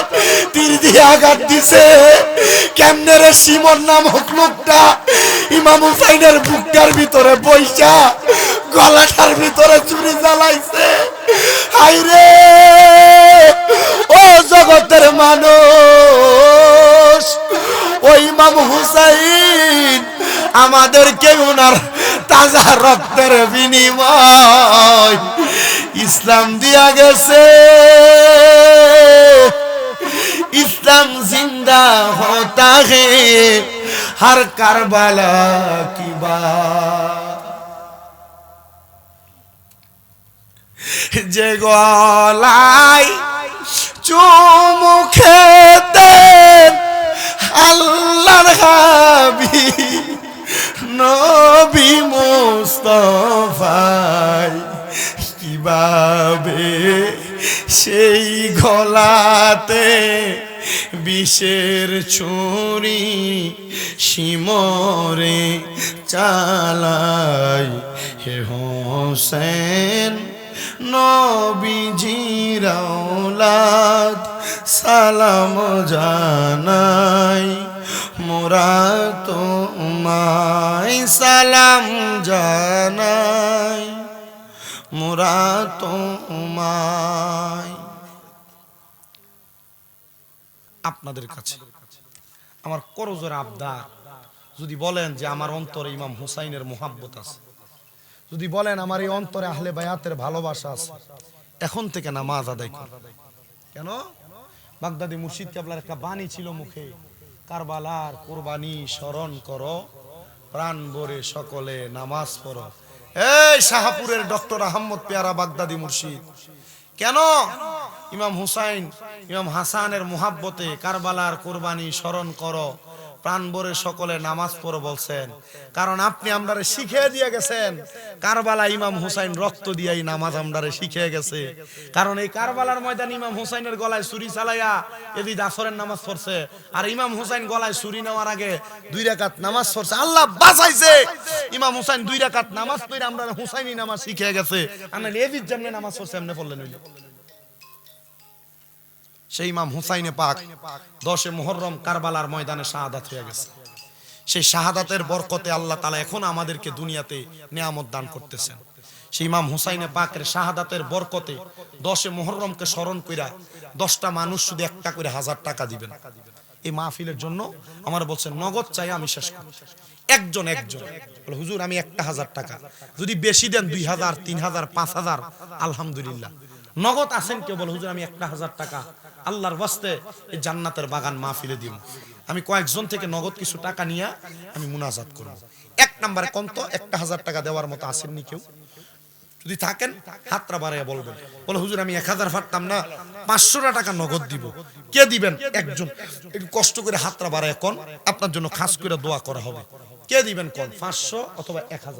তীর দিয়ে আঘাত দিছে। কেমনে রে সিমন নামক লোকটা ইমাম হুসাইনের বুকটার ভিতরে বইসা গলাটার ভিতরে ছুরি জ্বালাইছে। হায়রে ও জগতের মানুষ ওই ইমাম হুসাইন আমাদেরকে ওনার তাজা রক্তের বিনিময় ইসলাম দিয়া গেছে। इस्लाम जिंदा होता है हर करबला की बात যে গলায় চুমু খেতেন আল্লাহর হাবিব নবী মুস্তাফা কিভাবে সেই গলাতে বিষের ছুরি শিমরে চালাই হে হোসেন নবীজির আওলাদ সালাম জানাই মোরা তোমায় সালাম জানাই মোরা তোমায়। আপনাদের কাছে আমার করজোর আবদার, যদি বলেন যে আমার অন্তরে ইমাম হুসাইনের মোহাব্বত আছে, যদি বলেন আমার এই অন্তরে আহলে বায়াতের ভালোবাসা আছে, এখন থেকে নামাজ আদায় করুন। কেন? বাগদাদি মুর্শিদ কেবলার একটা বাণী ছিল মুখে, কারবালার কুরবানি স্মরণ করো, প্রাণ ভরে সকলে নামাজ পড়ো। এই শাহপুরের ডক্টর আহমদ পেয়ারা বাগদাদি মুর্শিদ কেন ইমাম হুসাইন ইমাম হাসানের মুহাব্বতে কারবালার কুরবানি স্মরণ করো, প্রাণ ভরে সকলে নামাজ পড়ো বলছেন? কারণ আপনি আমরারে শিখিয়ে দিয়ে গেছেন কারবালা ইমাম হুসাইন রক্ত দিয়াই নামাজ আমরারে শিখিয়ে গেছে। কারণ এই কারবালার ময়দান ইমাম হুসাইনের গলায় ছুরি চালাইয়া এদিন আসরের নামাজ পড়ছে, আর ইমাম হুসাইন গলায় ছুরি নেওয়ার আগে 2 রাকাত নামাজ পড়ছে। আল্লাহ বাঁচাইছে, ইমাম হুসাইন 2 রাকাত নামাজ পড়ে আমরা হুসাইনি নামাজ শিখিয়ে গেছে। আর এদিন যেমনে নামাজ পড়ছে এমনি পড়লেন হইল। সেই ইমাম হুসাইনে পাক 10 মুহররম কারবালার ময়দানে শাহাদাত হয়ে গেছে। সেই শাহাদাতের বরকতে আল্লাহ তাআলা এখন আমাদেরকে দুনিয়াতে নিয়ামত দান করতেছেন। সেই ইমাম হুসাইনে পাকের শাহাদাতের বরকতে 10 মুহররমকে স্মরণ কইরা 10টা মানুষ শুধু একটা করে 1000 টাকা দিবেন। এই মাহফিলের জন্য আমার বলছেন নগদ চাই আমি শেষ করব। একজন বলে হুজুর আমি 1000 টাকা, যদি বেশি দেন 2000 3000 5000 আলহামদুলিল্লাহ। নগদ আছেন কেউ বলে হুজুর আমি 1000 টাকা আল্লাহর ওয়াস্তে এই জান্নাতের বাগান মাহফিলে দিব, আমি কয়েকজন থেকে নগদ কিছু টাকা নিয়ে আমি মুনাজাত করব। 1 নম্বরে কোন তো 1000 টাকা দেওয়ার মতো আসেননি কেউ? যদি থাকেন হাতটা বাড়াইয়া বলবেন, বলে হুজুর আমি 1000 পারতাম না 500 টাকা নগদ দিব। কে দিবেন? একজন। একটু কষ্ট করে হাতটা বাড়াইয়া কোন, আপনার জন্য খাস করে দোয়া করা হবে। কে দিবেন কোন? 500 অথবা 1000।